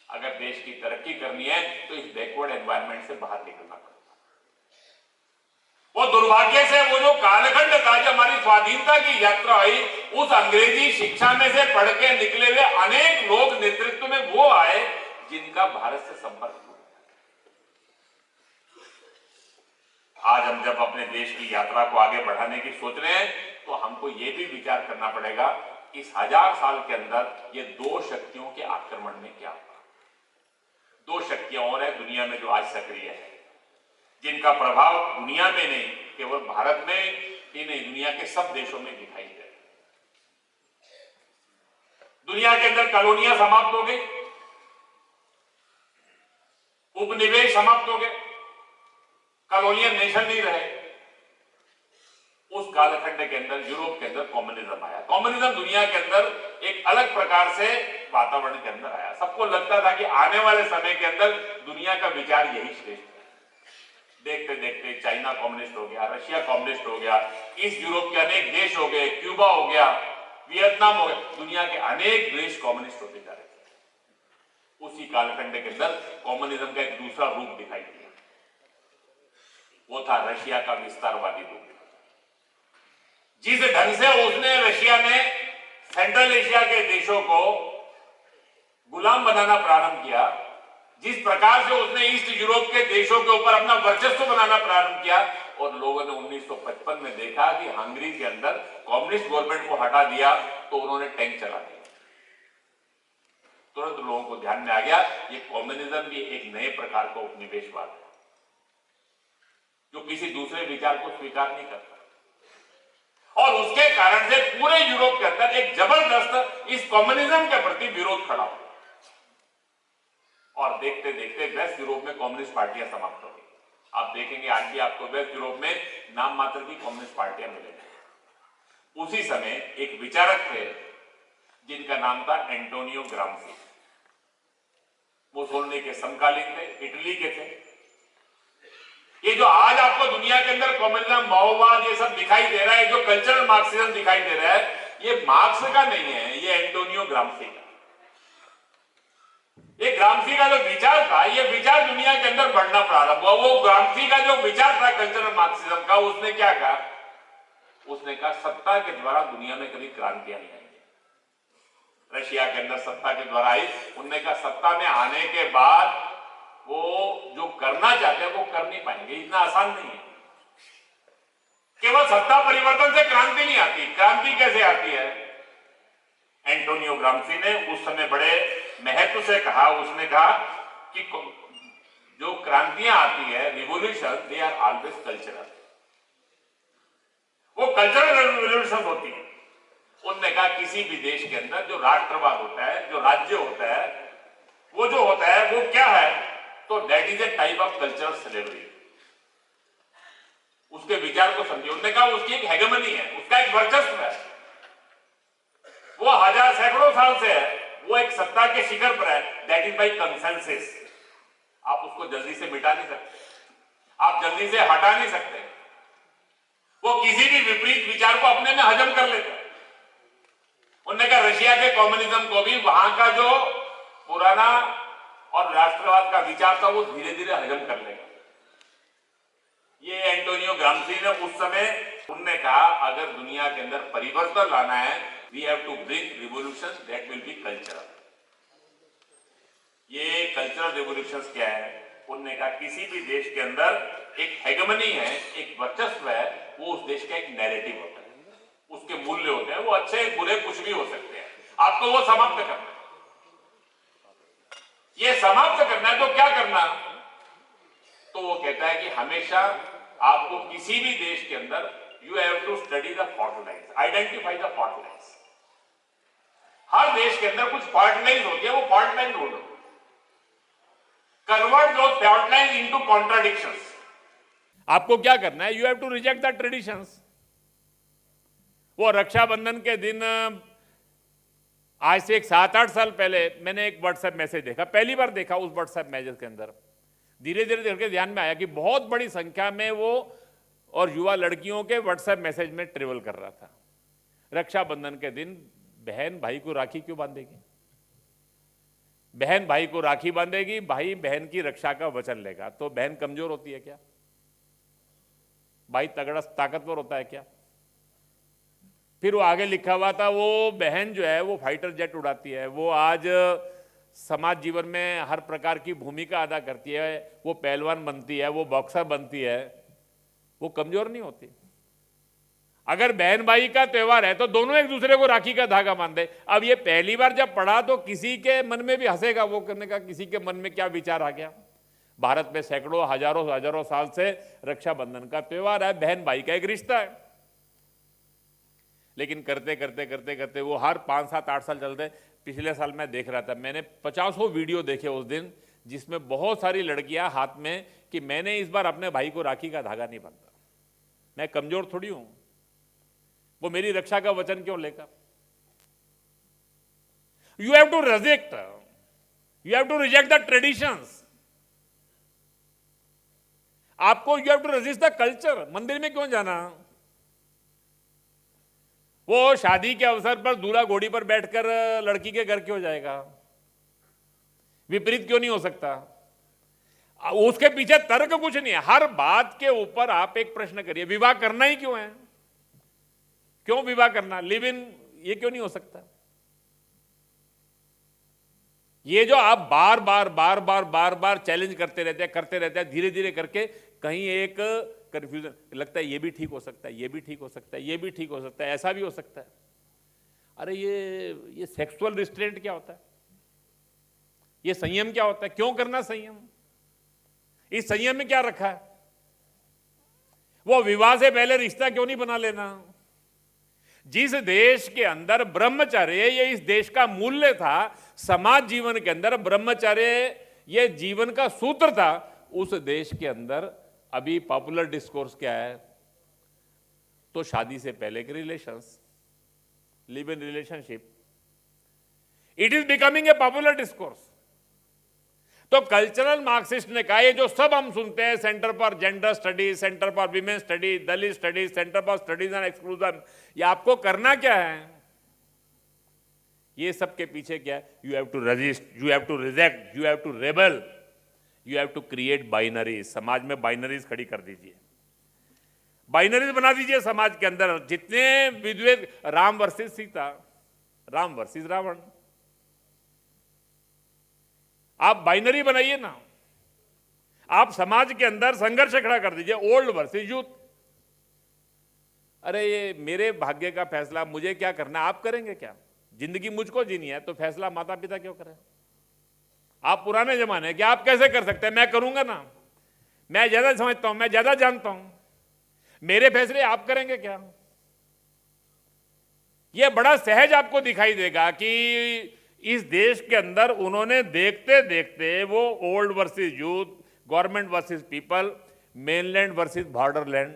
S1: अगर देश की तरक्की करनी है तो इस बैकवर्ड एनवायरमेंट से बाहर निकलना पड़ेगा। वो दुर्भाग्य से वो जो कालखंड था, जब हमारी स्वाधीनता की यात्रा हुई, उस अंग्रेजी शिक्षा में से पढ़ के निकले हुए अनेक लोग नेतृत्व में वो आए जिनका भारत से संपर्क हुआ। आज हम जब अपने देश की यात्रा को आगे बढ़ाने की सोच रहे हैं तो हमको ये भी विचार करना पड़ेगा इस 1000 साल के अंदर ये दो शक्तियों के आक्रमण में क्या हुआ। दो शक्तियां और है दुनिया में जो आज सक्रिय है, जिनका प्रभाव दुनिया में नहीं केवल भारत में ही नहीं, दुनिया के सब देशों में दिखाई दे रहा है। दुनिया के अंदर कॉलोनियां समाप्त हो गई, उपनिवेश समाप्त हो गए, कॉलोनियल नेशन नहीं रहे। उस कालखंड के अंदर यूरोप के अंदर कम्युनिज्म आया। कम्युनिज्म दुनिया के अंदर एक अलग प्रकार से वातावरण के अंदर आया। सबको लगता था कि आने वाले समय के अंदर दुनिया का विचार यही श्रेष्ठ है। देखते देखते चाइना कम्युनिस्ट हो गया, रशिया कम्युनिस्ट हो गया, ईस्ट यूरोप के अनेक देश हो गए, क्यूबा हो गया, वियतनाम हो गया, दुनिया के अनेक देश कम्युनिस्ट होते जा रहे थे। उसी कालखंड के अंदर कम्युनिज्म का एक दूसरा रूप दिखाई दिया, वो था रशिया का विस्तारवादी रूप। जिस ढंग से उसने, रशिया ने सेंट्रल एशिया के देशों को गुलाम बनाना प्रारंभ किया, जिस प्रकार से उसने ईस्ट यूरोप के देशों के ऊपर अपना वर्चस्व बनाना प्रारंभ किया, और लोगों ने 1955 में देखा कि हंगरी के अंदर कम्युनिस्ट गवर्नमेंट को हटा दिया तो उन्होंने टैंक चला दिया। तुरंत लोगों को ध्यान में आ गया ये कम्युनिज्म भी एक नए प्रकार का उपनिवेशवाद है जो किसी दूसरे विचार को स्वीकार नहीं करता। और उसके कारण से पूरे यूरोप के अंदर एक जबरदस्त इस कम्युनिज्म के प्रति विरोध खड़ा हुआ। और देखते देखते वेस्ट यूरोप में कम्युनिस्ट पार्टियां समाप्त हो गई। आप देखेंगे आज भी आपको वेस्ट यूरोप में नाम मात्र की कम्युनिस्ट पार्टियां मिलेंगी। उसी समय एक विचारक थे जिनका नाम था एंटोनियो ग्राम्सी। मुसोलिनी के समकालीन थे, इटली के थे। ये जो आज आपको दुनिया के अंदर कम्युनिज्म, माओवाद ये सब दिखाई दे रहा है, जो कल्चरल मार्क्सिज्म दिखाई दे रहा है, ये मार्क्स का नहीं है, ये एंटोनियो ग्राम्सी का। ये ग्राम्सी का जो विचार था, ये विचार दुनिया के अंदर बढ़ना प्रारंभ हुआ। वो ग्राम्सी का जो विचार था कल्चरल मार्क्सिज्म का, उसने क्या कहा? उसने कहा सत्ता के द्वारा दुनिया में कभी क्रांतियां नहीं आएंगी। रशिया के अंदर सत्ता के द्वारा आई, उन्होंने कहा सत्ता में आने के बाद वो जो करना चाहते हैं वो कर नहीं पाएंगे, इतना आसान नहीं है। केवल सत्ता परिवर्तन से क्रांति नहीं आती। क्रांति कैसे आती है? एंटोनियो ग्राम्सी ने उस समय बड़े महत्व से कहा, उसने कहा कि जो क्रांतियां आती है, revolution, they are always cultural. वो कल्चरल रिवोल्यूशन होती है। उन्होंने कहा किसी भी देश के अंदर जो राष्ट्रवाद होता है, जो राज्य होता है, वो जो होता है वो क्या है? तो that is a type of cultural slavery. उसके विचार को समझिए। उन्होंने कहा उसकी एक हेगेमनी है, उसका एक वर्चस्व है, वो हजार सैकड़ों साल से है, वो एक सत्ता के शिखर पर है। That is by consensus. आप उसको जल्दी से मिटा नहीं सकते, आप जल्दी से हटा नहीं सकते। वो किसी भी विपरीत विचार को अपने में हजम कर लेता है। उन्होंने कहा रशिया के कम्युनिज्म को भी वहां का जो पुराना और राष्ट्रवाद का विचार था वो धीरे धीरे हजम कर लेगा। ये एंटोनियो ग्राम्सी ने उस समय उन्होंने कहा अगर दुनिया के अंदर परिवर्तन लाना है, we have to bring revolution that will be cultural. ये कल्चरल रिवोल्यूशन क्या है? उन्होंने कहा किसी भी देश के अंदर एक हेगेमनी है, एक वर्चस्व है, वो उस देश का एक नैरेटिव होता है, उसके मूल्य होते हैं, वो अच्छे बुरे कुछ भी हो सकते हैं, आपको वो समाप्त करना है। ये समाप्त करना है तो क्या करना? तो वो कहता है कि हमेशा आपको किसी भी देश के अंदर you have to study the fault lines, identify the fault lines. हर देश के अंदर कुछ फॉल्ट लाइन्स होती है, वो फॉल्ट लाइन ढूंढो, convert those fault lines into contradictions. आपको क्या करना है? You have to reject the traditions. वो रक्षाबंधन के दिन आज से 7-8 साल पहले मैंने एक व्हाट्सएप मैसेज देखा, पहली बार देखा उस व्हाट्सएप मैसेज के अंदर। धीरे धीरे करके ध्यान में आया कि बहुत बड़ी संख्या में वो और युवा लड़कियों के व्हाट्सएप मैसेज में ट्रेवल कर रहा था। रक्षाबंधन के दिन बहन भाई को राखी क्यों बांधेगी? बहन भाई को राखी बांधेगी, भाई बहन की रक्षा का वचन लेगा। तो बहन कमजोर होती है क्या? भाई तगड़ा ताकतवर होता है क्या? फिर वो आगे लिखा हुआ था, वो बहन जो है वो फाइटर जेट उड़ाती है, वो आज समाज जीवन में हर प्रकार की भूमिका अदा करती है, वो पहलवान बनती है, वो बॉक्सर बनती है, वो कमजोर नहीं होती। अगर बहन भाई का त्योहार है तो दोनों एक दूसरे को राखी का धागा बांधे। अब ये पहली बार जब पढ़ा तो किसी के मन में भी हंसेगा, वो करने का किसी के मन में क्या विचार आ गया। भारत में सैकड़ों हजारों साल से रक्षाबंधन का त्योहार है, बहन भाई का एक रिश्ता है। लेकिन करते करते करते करते वो हर 5-7-8 साल चलते। पिछले साल मैं देख रहा था, मैंने 50 वीडियो देखे उस दिन, जिसमें बहुत सारी लड़कियां हाथ में कि मैंने इस बार अपने भाई को राखी का धागा नहीं बांधा, मैं कमजोर थोड़ी हूं, वो मेरी रक्षा का वचन क्यों लेकर। You have to reject, you have to reject the traditions. आपको you have to resist the culture. मंदिर में क्यों जाना? वो शादी के अवसर पर दूल्हा घोड़ी पर बैठकर लड़की के घर क्यों जाएगा? विपरीत क्यों नहीं हो सकता? उसके पीछे तर्क कुछ नहीं है। हर बात के ऊपर आप एक प्रश्न करिए, विवाह करना ही क्यों है? क्यों विवाह करना? लिव इन, ये क्यों नहीं हो सकता? ये जो आप बार बार चैलेंज करते रहते हैं, धीरे धीरे करके कहीं एक कंफ्यूजन लगता है, ये भी ठीक हो सकता है, ये भी ठीक हो सकता है, ये भी ठीक हो सकता है, ऐसा भी हो सकता है। अरे ये सेक्सुअल रिस्ट्रेंट क्या होता है? ये संयम क्या होता है? क्यों करना संयम? इस संयम में क्या रखा है? वो विवाह से पहले रिश्ता क्यों नहीं बना लेना? जिस देश के अंदर ब्रह्मचर्य ये इस देश का मूल्य था, समाज जीवन के अंदर ब्रह्मचर्य ये जीवन का सूत्र था, उस देश के अंदर अभी पॉपुलर डिस्कोर्स क्या है? तो शादी से पहले के relations, live in relationship, it is becoming a popular discourse. तो कल्चरल मार्क्सिस्ट ने कहा, ये जो सब हम सुनते हैं, centre for gender studies, centre for women studies, Dalit studies, centre for studies and exclusion, ये आपको करना क्या है? ये सब के पीछे क्या है? You have to resist, you have to reject, you have to rebel, you have to create binaries. समाज में बाइनरीज खड़ी कर दीजिए, बाइनरीज बना दीजिए समाज के अंदर। जितने विद्वेष, राम वर्सेस सीता, राम वर्सेस रावण, आप बाइनरी बनाइए ना। आप समाज के अंदर संघर्ष खड़ा कर दीजिए, ओल्ड वर्सेस यूथ। अरे ये मेरे भाग्य का फैसला, मुझे क्या करना, आप करेंगे क्या? जिंदगी मुझको जीनी है तो फैसला माता पिता क्यों करें? आप पुराने जमाने कि आप कैसे कर सकते हैं, मैं करूंगा ना, मैं ज्यादा समझता हूं, मैं ज्यादा जानता हूं, मेरे फैसले आप करेंगे क्या? यह बड़ा सहज आपको दिखाई देगा कि इस देश के अंदर उन्होंने देखते देखते वो old versus youth, government versus people, mainland versus Borderland,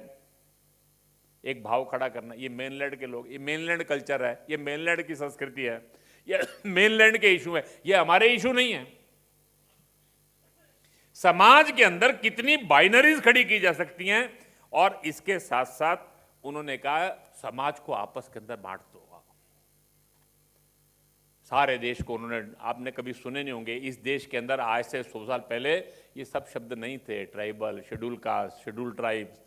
S1: एक भाव खड़ा करना। ये मेनलैंड के लोग, ये मेनलैंड कल्चर है, ये मेनलैंड की संस्कृति है, ये मेनलैंड के इशू है, ये हमारे इशू नहीं है। समाज के अंदर कितनी बाइनरीज खड़ी की जा सकती हैं। और इसके साथ साथ उन्होंने कहा समाज को आपस के अंदर बांट दो। सारे देश को उन्होंने, आपने कभी सुने नहीं होंगे, इस देश के अंदर आज से 100 साल पहले ये सब शब्द नहीं थे। Tribal, schedule caste, schedule tribes,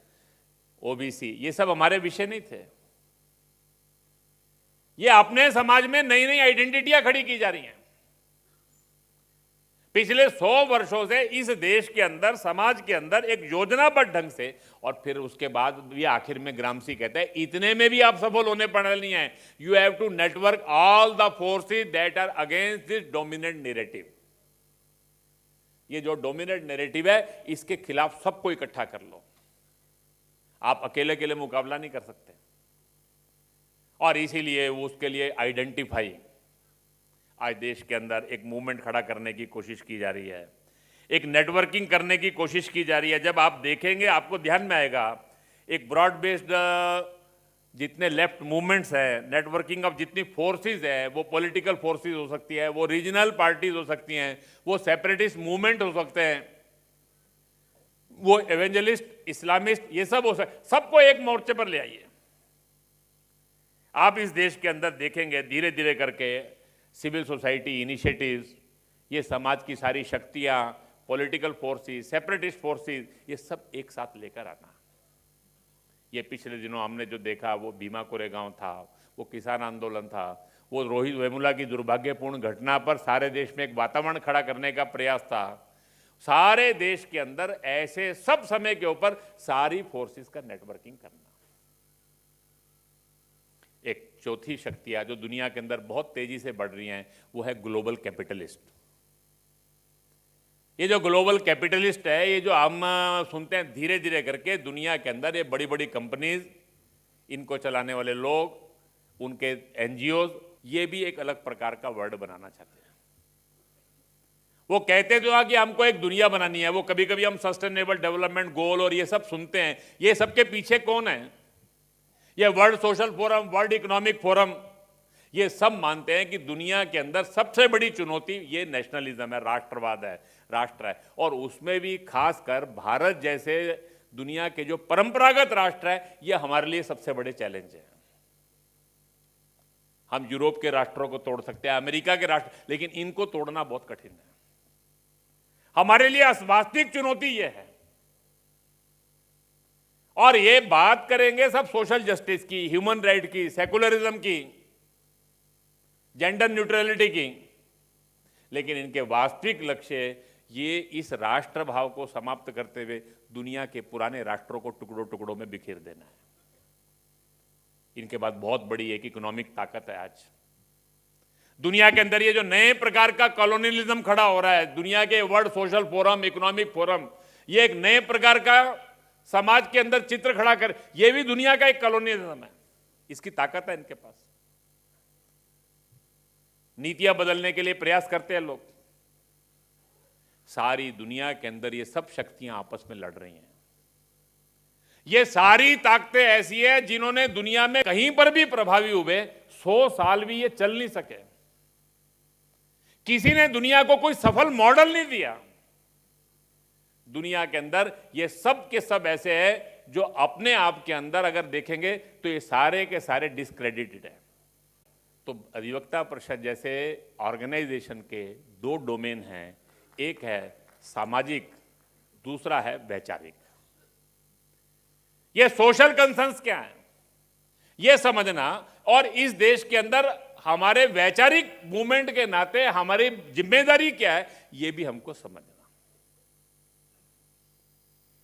S1: OBC, ये सब हमारे विषय नहीं थे। ये अपने समाज में नई नई आइडेंटिटियां खड़ी की जा रही हैं। पिछले 100 वर्षों से इस देश के अंदर, समाज के अंदर एक योजनाबद्ध ढंग से, और फिर उसके बाद ये आखिर में ग्रामसी कहते हैं, इतने में भी आप सफल होने पड़े नहीं है। You have to network all the forces that are against this dominant narrative. ये जो डोमिनेंट नैरेटिव है, इसके खिलाफ सबको इकट्ठा कर लो। आप अकेले अकेले मुकाबला नहीं कर सकते। और इसीलिए उसके लिए आइडेंटिफाई आज देश के अंदर एक मूवमेंट खड़ा करने की कोशिश की जा रही है, एक नेटवर्किंग करने की कोशिश की जा रही है। जब आप देखेंगे आपको ध्यान में आएगा, एक ब्रॉड बेस्ड जितने लेफ्ट मूवमेंट्स हैं, नेटवर्किंग ऑफ जितनी फोर्सेस है, वो पॉलिटिकल फोर्सेस हो सकती है, वो रीजनल पार्टीज हो सकती हैं, वो सेपरेटिस्ट मूवमेंट हो सकते हैं, वो एवेंजलिस्ट, इस्लामिस्ट, ये सब हो सकते, सबको एक मोर्चे पर ले आइए। आप इस देश के अंदर देखेंगे धीरे धीरे करके सिविल सोसाइटी इनिशिएटिव्स, ये समाज की सारी शक्तियां, पॉलिटिकल फोर्सेस, सेपरेटिस्ट फोर्सेस, ये सब एक साथ लेकर आना। ये पिछले दिनों हमने जो देखा वो भीमा कोरेगांव था, वो किसान आंदोलन था, वो रोहित वेमुला की दुर्भाग्यपूर्ण घटना पर सारे देश में एक वातावरण खड़ा करने का प्रयास था। सारे देश के अंदर ऐसे सब समय के ऊपर सारी फोर्सेस का नेटवर्किंग करना। एक चौथी शक्तियां जो दुनिया के अंदर बहुत तेजी से बढ़ रही हैं, वो है ग्लोबल कैपिटलिस्ट। ये जो ग्लोबल कैपिटलिस्ट है, ये जो हम सुनते हैं धीरे धीरे करके दुनिया के अंदर ये बड़ी बड़ी कंपनीज, इनको चलाने वाले लोग, उनके एनजीओज, ये भी एक अलग प्रकार का वर्ड बनाना चाहते हैं। वो कहते तो कि हमको एक दुनिया बनानी है। वो कभी कभी हम सस्टेनेबल डेवलपमेंट गोल और ये सब सुनते हैं, ये सबके पीछे कौन है? ये world social forum, world economic forum, ये सब मानते हैं कि दुनिया के अंदर सबसे बड़ी चुनौती ये नेशनलिज्म है, राष्ट्रवाद है, राष्ट्र है। और उसमें भी खासकर भारत जैसे दुनिया के जो परंपरागत राष्ट्र है, ये हमारे लिए सबसे बड़े चैलेंज है। हम यूरोप के राष्ट्रों को तोड़ सकते हैं, अमेरिका के राष्ट्र, लेकिन इनको तोड़ना बहुत कठिन है। हमारे लिए वास्तविक चुनौती ये है। और ये बात करेंगे सब सोशल जस्टिस की, ह्यूमन राइट की, सेकुलरिज्म की, जेंडर न्यूट्रलिटी की, लेकिन इनके वास्तविक लक्ष्य ये इस राष्ट्र भाव को समाप्त करते हुए दुनिया के पुराने राष्ट्रों को टुकड़ों टुकड़ों में बिखेर देना है। इनके बाद बहुत बड़ी एक इकोनॉमिक ताकत है। आज दुनिया के अंदर ये जो नए प्रकार का कॉलोनियलिज्म खड़ा हो रहा है, दुनिया के world social forum, economic forum, ये एक नए प्रकार का समाज के अंदर चित्र खड़ा कर, ये भी दुनिया का एक कॉलोनियलिज्म है। इसकी ताकत है इनके पास। नीतियां बदलने के लिए प्रयास करते हैं लोग। सारी दुनिया के अंदर ये सब शक्तियां आपस में लड़ रही हैं। ये सारी ताकतें ऐसी है जिन्होंने दुनिया में कहीं पर भी प्रभावी हुए 100 साल भी ये चल नहीं सके। किसी ने दुनिया को कोई सफल मॉडल नहीं दिया। दुनिया के अंदर ये सब के सब ऐसे हैं जो अपने आप के अंदर अगर देखेंगे तो ये सारे के सारे डिस्क्रेडिटेड है। तो अधिवक्ता परिषद जैसे ऑर्गेनाइजेशन के 2 डोमेन हैं, एक है सामाजिक, दूसरा है वैचारिक। ये सोशल कंसर्न्स क्या है ये समझना, और इस देश के अंदर हमारे वैचारिक मूवमेंट के नाते हमारी जिम्मेदारी क्या है, ये भी हमको समझना।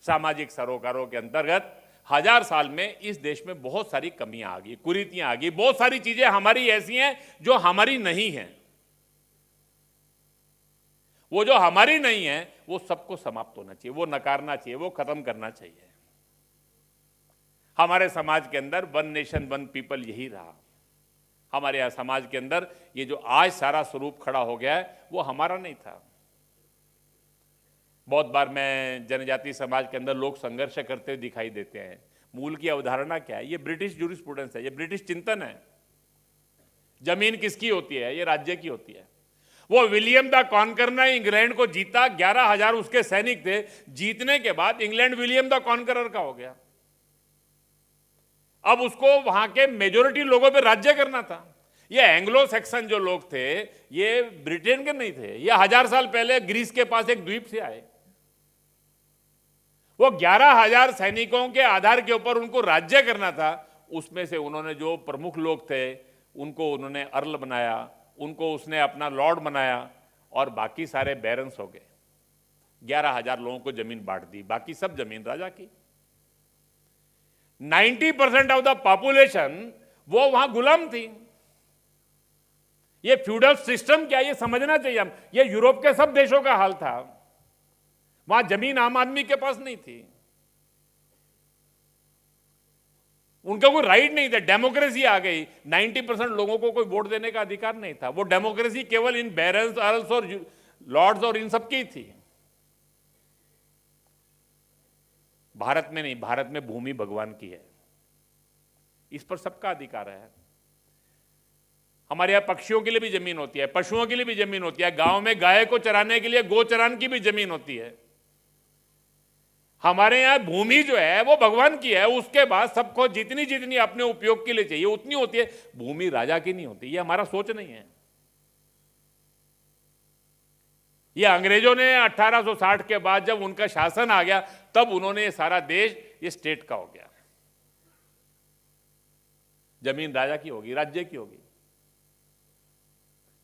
S1: सामाजिक सरोकारों के अंतर्गत 1000 साल में इस देश में बहुत सारी कमियां आ गई, कुरीतियां आ गई, बहुत सारी चीजें हमारी ऐसी हैं जो हमारी नहीं हैं। वो जो हमारी नहीं है वो सबको समाप्त होना चाहिए, वो नकारना चाहिए, वो खत्म करना चाहिए। हमारे समाज के अंदर 1 नेशन 1 पीपल यही रहा। हमारे यहां समाज के अंदर ये जो आज सारा स्वरूप खड़ा हो गया है वो हमारा नहीं था। बहुत बार मैं जनजातीय समाज के अंदर लोग संघर्ष करते हुए दिखाई देते हैं। मूल की अवधारणा क्या है? ये ब्रिटिश जूरिस्प्रूडेंस है, ये ब्रिटिश चिंतन है। जमीन किसकी होती है? ये राज्य की होती है। वो विलियम द कॉन्करर ने इंग्लैंड को जीता, 11,000 उसके सैनिक थे। जीतने के बाद इंग्लैंड विलियम द कॉन्करर का हो गया। अब उसको वहां के मेजोरिटी लोगों पे राज्य करना था। ये एंग्लो सेक्सन जो लोग थे ये ब्रिटेन के नहीं थे, ये 1000 साल पहले ग्रीस के पास एक द्वीप से आए। वो 11,000 सैनिकों के आधार के ऊपर उनको राज्य करना था। उसमें से उन्होंने जो प्रमुख लोग थे उनको उन्होंने अर्ल बनाया, उनको उसने अपना लॉर्ड बनाया, और बाकी सारे बैरन्स हो गए। 11,000 लोगों को जमीन बांट दी, बाकी सब जमीन राजा की। 90% ऑफ द पॉपुलेशन वो वहां गुलाम थी। ये फ्यूडल सिस्टम क्या, ये समझना चाहिए हम। ये यूरोप के सब देशों का हाल था। वहां जमीन आम आदमी के पास नहीं थी। उनका कोई राइट नहीं था, डेमोक्रेसी आ गई, 90% लोगों को कोई वोट देने का अधिकार नहीं था। वो डेमोक्रेसी केवल इन बैरन्स, अर्ल्स और लॉर्ड्स और इन सबकी ही थी। भारत में नहीं, भारत में भूमि भगवान की है, इस पर सबका अधिकार है। हमारे यहां पक्षियों के लिए भी जमीन होती है, पशुओं के लिए भी जमीन होती है, गांव में गाय को चराने के लिए गोचरान की भी जमीन होती है। हमारे यहां भूमि जो है वो भगवान की है, उसके बाद सबको जितनी जितनी अपने उपयोग के लिए चाहिए उतनी होती है। भूमि राजा की नहीं होती, ये हमारा सोच नहीं है। ये अंग्रेजों ने 1860 के बाद जब उनका शासन आ गया तब उन्होंने ये सारा देश ये स्टेट का हो गया। जमीन राजा की होगी, राज्य की होगी।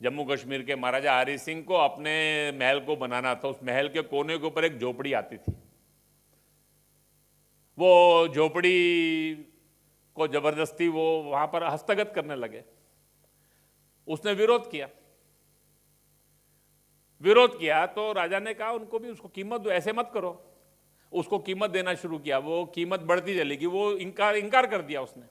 S1: जम्मू कश्मीर के महाराजा हरि सिंह को अपने महल को बनाना था, उस महल के कोने के ऊपर एक झोपड़ी आती थी। वो झोपड़ी को जबरदस्ती वो वहां पर हस्तगत करने लगे। उसने विरोध किया तो राजा ने कहा उनको भी उसको कीमत दो, ऐसे मत करो। उसको कीमत देना शुरू किया, वो कीमत बढ़ती चलेगी, वो इनकार कर दिया उसने।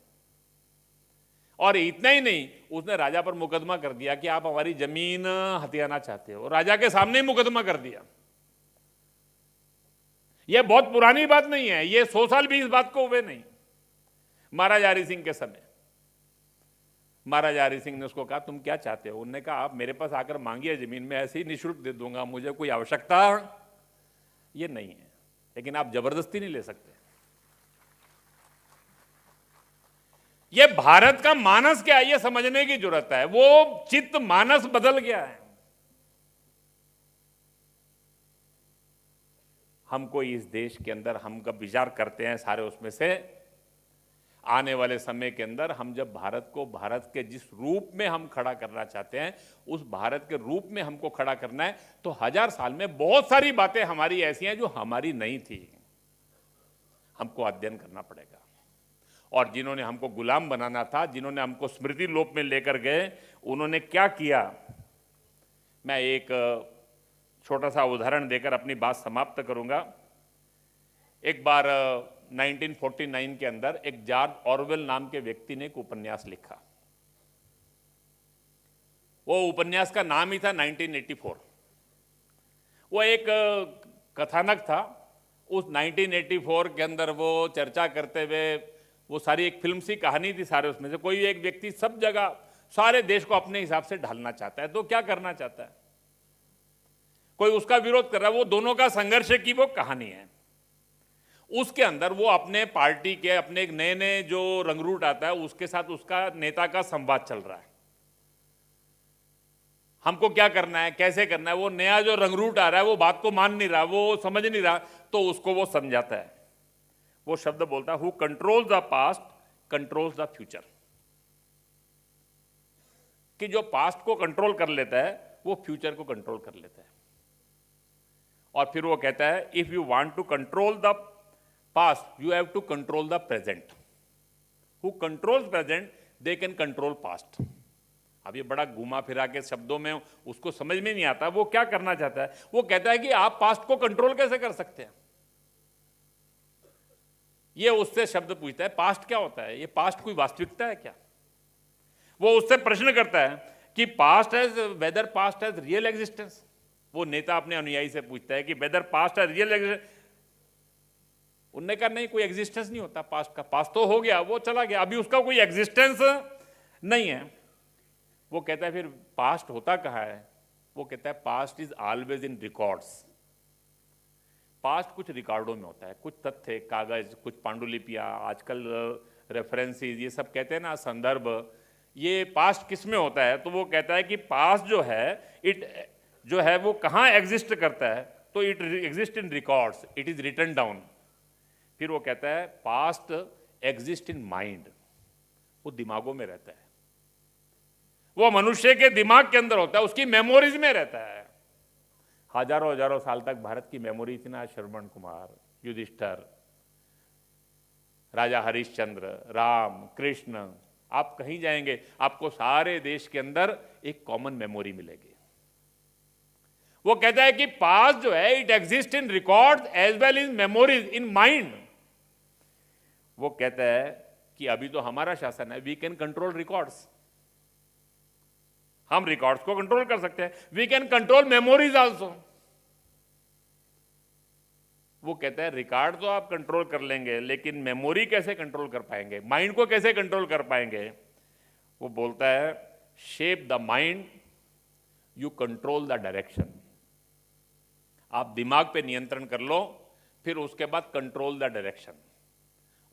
S1: और इतना ही नहीं, उसने राजा पर मुकदमा कर दिया कि आप हमारी जमीन हथियाना चाहते हो। राजा के सामने ही मुकदमा कर दिया। यह बहुत पुरानी बात नहीं है, ये 100 साल भी इस बात को हुए नहीं। महाराजा हरि सिंह के समय महाराजा हरि सिंह ने उसको कहा तुम क्या चाहते हो? उन्होंने कहा आप मेरे पास आकर मांगिए जमीन, मैं ऐसे ही निःशुल्क दे दूंगा, मुझे कोई आवश्यकता ये नहीं है, लेकिन आप जबरदस्ती नहीं ले सकते। ये भारत का मानस क्या है ये समझने की जरूरत है। वो चित्त मानस बदल गया है। हमको इस देश के अंदर हम कब विचार करते हैं सारे, उसमें से आने वाले समय के अंदर हम जब भारत को भारत के जिस रूप में हम खड़ा करना चाहते हैं उस भारत के रूप में हमको खड़ा करना है, तो 1000 साल में बहुत सारी बातें हमारी ऐसी हैं जो हमारी नहीं थी। हमको अध्ययन करना पड़ेगा। और जिन्होंने हमको गुलाम बनाना था, जिन्होंने हमको स्मृति लोप में लेकर गए, उन्होंने क्या किया? मैं एक छोटा सा उदाहरण देकर अपनी बात समाप्त करूंगा। एक बार 1949 के अंदर एक जॉर्ज ऑरवेल नाम के व्यक्ति ने एक उपन्यास लिखा। वो उपन्यास का नाम ही था 1984। वो एक कथानक था। उस 1984 के अंदर वो चर्चा करते हुए, वो सारी एक फिल्म सी कहानी थी सारे, उसमें से कोई एक व्यक्ति सब जगह सारे देश को अपने हिसाब से ढालना चाहता है। तो क्या करना चाहता है? कोई उसका विरोध कर रहा है, वो दोनों का संघर्ष की वो कहानी है। उसके अंदर वो अपने पार्टी के अपने एक नए नए जो रंगरूट आता है उसके साथ उसका नेता का संवाद चल रहा है। हमको क्या करना है, कैसे करना है। वो नया जो रंगरूट आ रहा है वो बात को मान नहीं रहा, वो समझ नहीं रहा, तो उसको वो समझाता है। वो शब्द बोलता है, who controls the past controls the future. कि जो पास्ट को कंट्रोल कर लेता है वो फ्यूचर को कंट्रोल कर लेता है। और फिर वो कहता है, if you want to control the past you have to control the present. Who controls present they can control past. अब ये बड़ा घुमा फिरा के शब्दों में उसको समझ में नहीं आता वो क्या करना चाहता है। वो कहता है कि आप पास्ट को कंट्रोल कैसे कर सकते हैं। ये उससे शब्द पूछता है, पास्ट क्या होता है? ये पास्ट कोई वास्तविकता है क्या? वो उससे प्रश्न करता है कि past has whether past has real existence. वो नेता अपने अनुयायी से पूछता है कि whether past has real existence. उनने कहा नहीं, कोई एग्जिस्टेंस नहीं होता पास्ट का। पास्ट तो हो गया, वो चला गया, अभी उसका कोई एग्जिस्टेंस नहीं है। वो कहता है फिर पास्ट होता कहाँ है? वो कहता है past is always in records. Past कुछ रिकॉर्डों में होता है, कुछ तथ्य, कागज, कुछ पांडुलिपियां, आजकल रेफरेंसेस, ये सब कहते हैं ना, संदर्भ। ये पास्ट किस में होता है? तो वो कहता है कि पास्ट जो है इट जो है वो कहाँ एग्जिस्ट करता है? तो it exist in records, it is written down. फिर वो कहता है पास्ट एग्जिस्ट इन माइंड। वो दिमागों में रहता है, वो मनुष्य के दिमाग के अंदर होता है, उसकी मेमोरीज में रहता है। हजारों हजारों साल तक भारत की मेमोरी थी ना, श्रवण कुमार, युधिष्ठिर, राजा हरिश्चंद्र, राम, कृष्ण, आप कहीं जाएंगे आपको सारे देश के अंदर एक कॉमन मेमोरी मिलेगी। वो कहता है कि पास्ट जो है it exist in records as well in memories in mind. वो कहता है कि अभी तो हमारा शासन है, वी कैन कंट्रोल रिकॉर्ड्स, हम रिकॉर्ड्स को कंट्रोल कर सकते हैं, we can control memories also. वो कहता है रिकॉर्ड तो आप कंट्रोल कर लेंगे, लेकिन मेमोरी कैसे कंट्रोल कर पाएंगे, माइंड को कैसे कंट्रोल कर पाएंगे? वो बोलता है shape the mind, you control the direction. आप दिमाग पे नियंत्रण कर लो, फिर उसके बाद कंट्रोल द डायरेक्शन।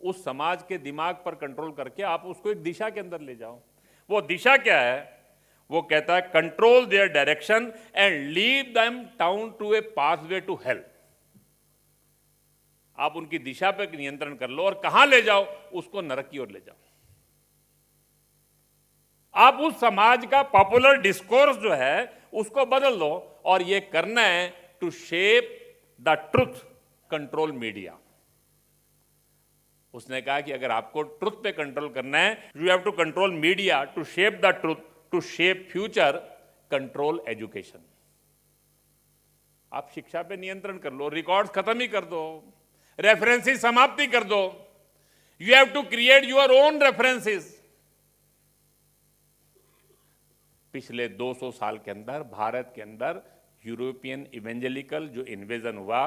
S1: उस समाज के दिमाग पर कंट्रोल करके आप उसको एक दिशा के अंदर ले जाओ। वो दिशा क्या है? वो कहता है control their direction and lead them down to a pathway to health. आप उनकी दिशा पर नियंत्रण कर लो और कहां ले जाओ? उसको नरक की ओर ले जाओ। आप उस समाज का पॉपुलर डिस्कोर्स जो है उसको बदल दो, और ये करना है to shape the truth, control media. उसने कहा कि अगर आपको ट्रुथ पे कंट्रोल करना है, you have to control media to shape the truth, to shape future, control education. आप शिक्षा पे नियंत्रण कर लो, रिकॉर्ड्स खत्म ही कर दो, रेफरेंसेस समाप्ति कर दो। You have to create your own references. पिछले 200 साल के अंदर भारत के अंदर यूरोपियन इवेंजेलिकल जो इन्वेजन हुआ,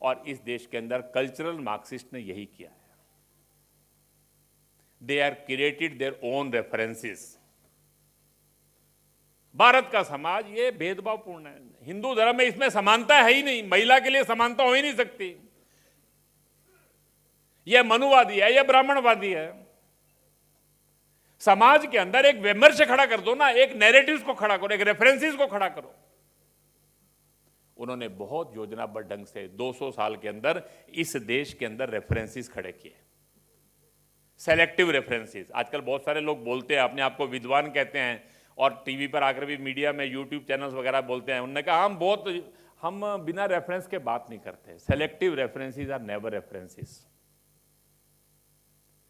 S1: और इस देश के अंदर कल्चरल मार्क्सिस्ट ने यही किया है। They are created their own references. भारत का समाज ये भेदभावपूर्ण है। हिंदू धर्म में इसमें समानता है ही नहीं, महिला के लिए समानता हो ही नहीं सकती। यह मनुवादी है, यह ब्राह्मणवादी है। समाज के अंदर एक विमर्श खड़ा कर दो ना, एक नैरेटिव्स को खड़ा करो, एक रेफरेंसेस को खड़ा करो। उन्होंने बहुत योजनाबद्ध ढंग से 200 साल के अंदर इस देश के अंदर रेफरेंसेस खड़े किए, सेलेक्टिव रेफरेंसेस। आजकल बहुत सारे लोग बोलते हैं, अपने आप को विद्वान कहते हैं, और टीवी पर आकर भी मीडिया में यूट्यूब चैनल्स वगैरह बोलते हैं। उन्होंने कहा हम बिना रेफरेंस के बात नहीं करते। Selective references are never references.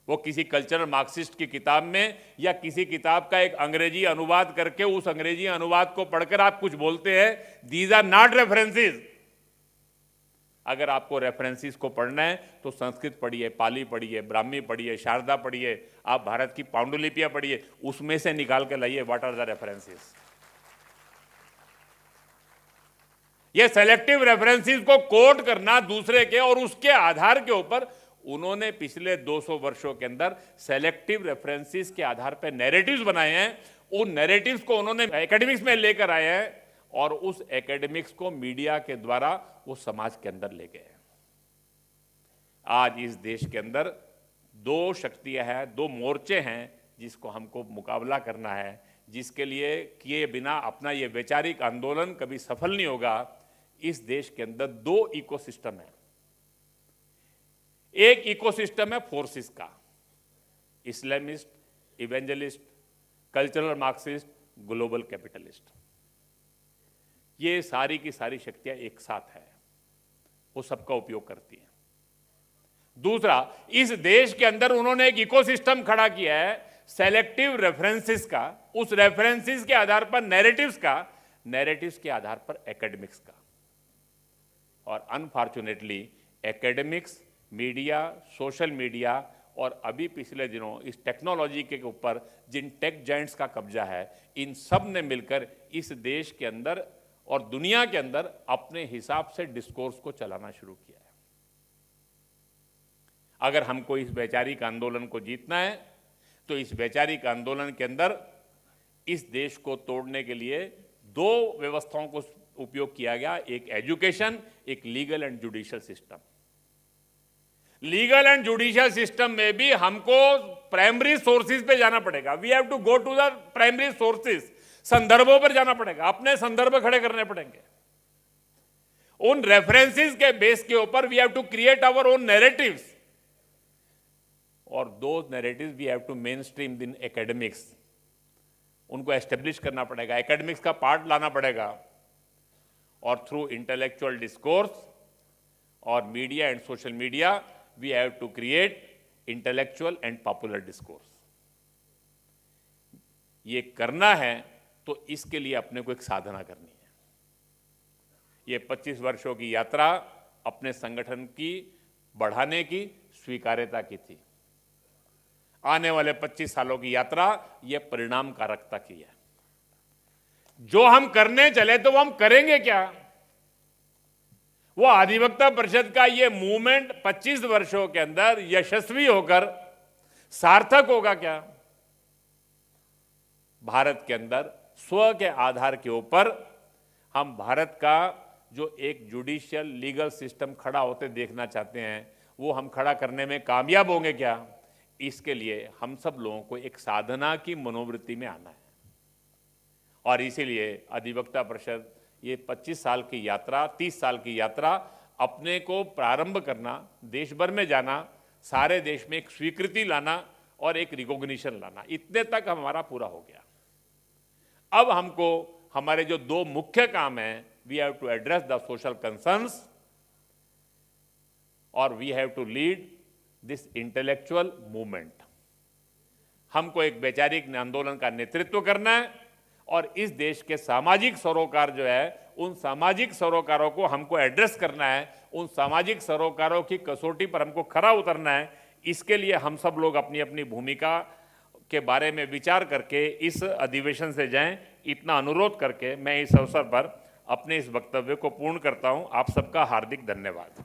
S1: वो किसी कल्चरल मार्क्सिस्ट की किताब में या किसी किताब का एक अंग्रेजी अनुवाद करके उस अंग्रेजी अनुवाद को पढ़कर आप कुछ बोलते हैं, दीज आर नॉट रेफरेंसेस। अगर आपको रेफरेंसेस को पढ़ना है तो संस्कृत पढ़िए, पाली पढ़िए, ब्राह्मी पढ़िए, शारदा पढ़िए, आप भारत की पांडुलिपियां पढ़िए, उसमें से निकाल के लाइए व्हाट आर द रेफरेंसेस। ये सेलेक्टिव रेफरेंसेस को कोट करना दूसरे के, और उसके आधार के ऊपर उन्होंने पिछले 200 वर्षों के अंदर सेलेक्टिव रेफरेंसेस के आधार पर नैरेटिव्स बनाए हैं। उन नैरेटिव्स को उन्होंने एकेडमिक्स में लेकर आए हैं, और उस एकेडमिक्स को मीडिया के द्वारा वो समाज के अंदर ले गए। आज इस देश के अंदर दो शक्तियां हैं, दो मोर्चे हैं जिसको हमको मुकाबला करना है, जिसके लिए किए बिना अपना ये वैचारिक आंदोलन कभी सफल नहीं होगा। इस देश के अंदर दो इकोसिस्टम है। एक इकोसिस्टम है फोर्सेस का, Islamist, evangelist, cultural Marxist, global capitalist. ये सारी की सारी शक्तियां एक साथ है, वो सबका उपयोग करती हैं। दूसरा, इस देश के अंदर उन्होंने एक इकोसिस्टम खड़ा किया है सेलेक्टिव रेफरेंसेस का, उस रेफरेंसेस के आधार पर नैरेटिव्स का, नैरेटिव्स के आधार पर एकेडमिक्स का। और unfortunately academics, media, social media, और अभी पिछले दिनों इस टेक्नोलॉजी के ऊपर जिन टेक जायंट्स का कब्जा है, इन सब ने मिलकर इस देश के अंदर और दुनिया के अंदर अपने हिसाब से डिस्कोर्स को चलाना शुरू किया है। अगर हमको इस वैचारिक आंदोलन को जीतना है तो इस वैचारिक आंदोलन के अंदर इस देश को तोड़ने के लिए दो व्यवस्थाओं को उपयोग किया गया, एक एजुकेशन, एक legal and judicial system. Legal and judicial system में भी हमको प्राइमरी सोर्सेज पे जाना पड़ेगा। We have to go to the primary sources, संदर्भों पर जाना पड़ेगा, अपने संदर्भ खड़े करने पड़ेंगे। उन रेफरेंसेस के बेस के ऊपर we have to create our own narratives, और those narratives we have to mainstream in academics. उनको एस्टेब्लिश करना पड़ेगा, एकेडमिक्स का पार्ट लाना पड़ेगा, और थ्रू इंटेलेक्चुअल डिस्कोर्स और media and social media we have to create intellectual and popular discourse. ये करना है तो इसके लिए अपने को एक साधना करनी है। ये 25 वर्षों की यात्रा अपने संगठन की बढ़ाने की, स्वीकार्यता की थी। आने वाले 25 सालों की यात्रा ये परिणाम कारकता की है। जो हम करने चले तो वो हम करेंगे क्या? वो अधिवक्ता परिषद का ये मूवमेंट 25 वर्षों के अंदर यशस्वी होकर सार्थक होगा क्या? भारत के अंदर स्व के आधार के ऊपर हम भारत का जो एक जुडिशियल लीगल सिस्टम खड़ा होते देखना चाहते हैं, वो हम खड़ा करने में कामयाब होंगे क्या? इसके लिए हम सब लोगों को एक साधना की मनोवृत्ति में आना है। और इसीलिए अधिवक्ता परिषद ये 25 साल की यात्रा, 30 साल की यात्रा अपने को प्रारंभ करना, देश भर में जाना, सारे देश में एक स्वीकृति लाना और एक रिकॉग्निशन लाना, इतने तक हमारा पूरा हो गया। अब हमको हमारे जो दो मुख्य काम हैं, we have to address the social concerns और we have to lead this intellectual movement. हमको एक वैचारिक आंदोलन का नेतृत्व करना है और इस देश के सामाजिक सरोकार जो है, उन सामाजिक सरोकारों को हमको एड्रेस करना है, उन सामाजिक सरोकारों की कसौटी पर हमको खरा उतरना है। इसके लिए हम सब लोग अपनी अपनी भूमिका के बारे में विचार करके इस अधिवेशन से जाएं, इतना अनुरोध करके मैं इस अवसर पर अपने इस वक्तव्य को पूर्ण करता हूं। आप सबका हार्दिक धन्यवाद।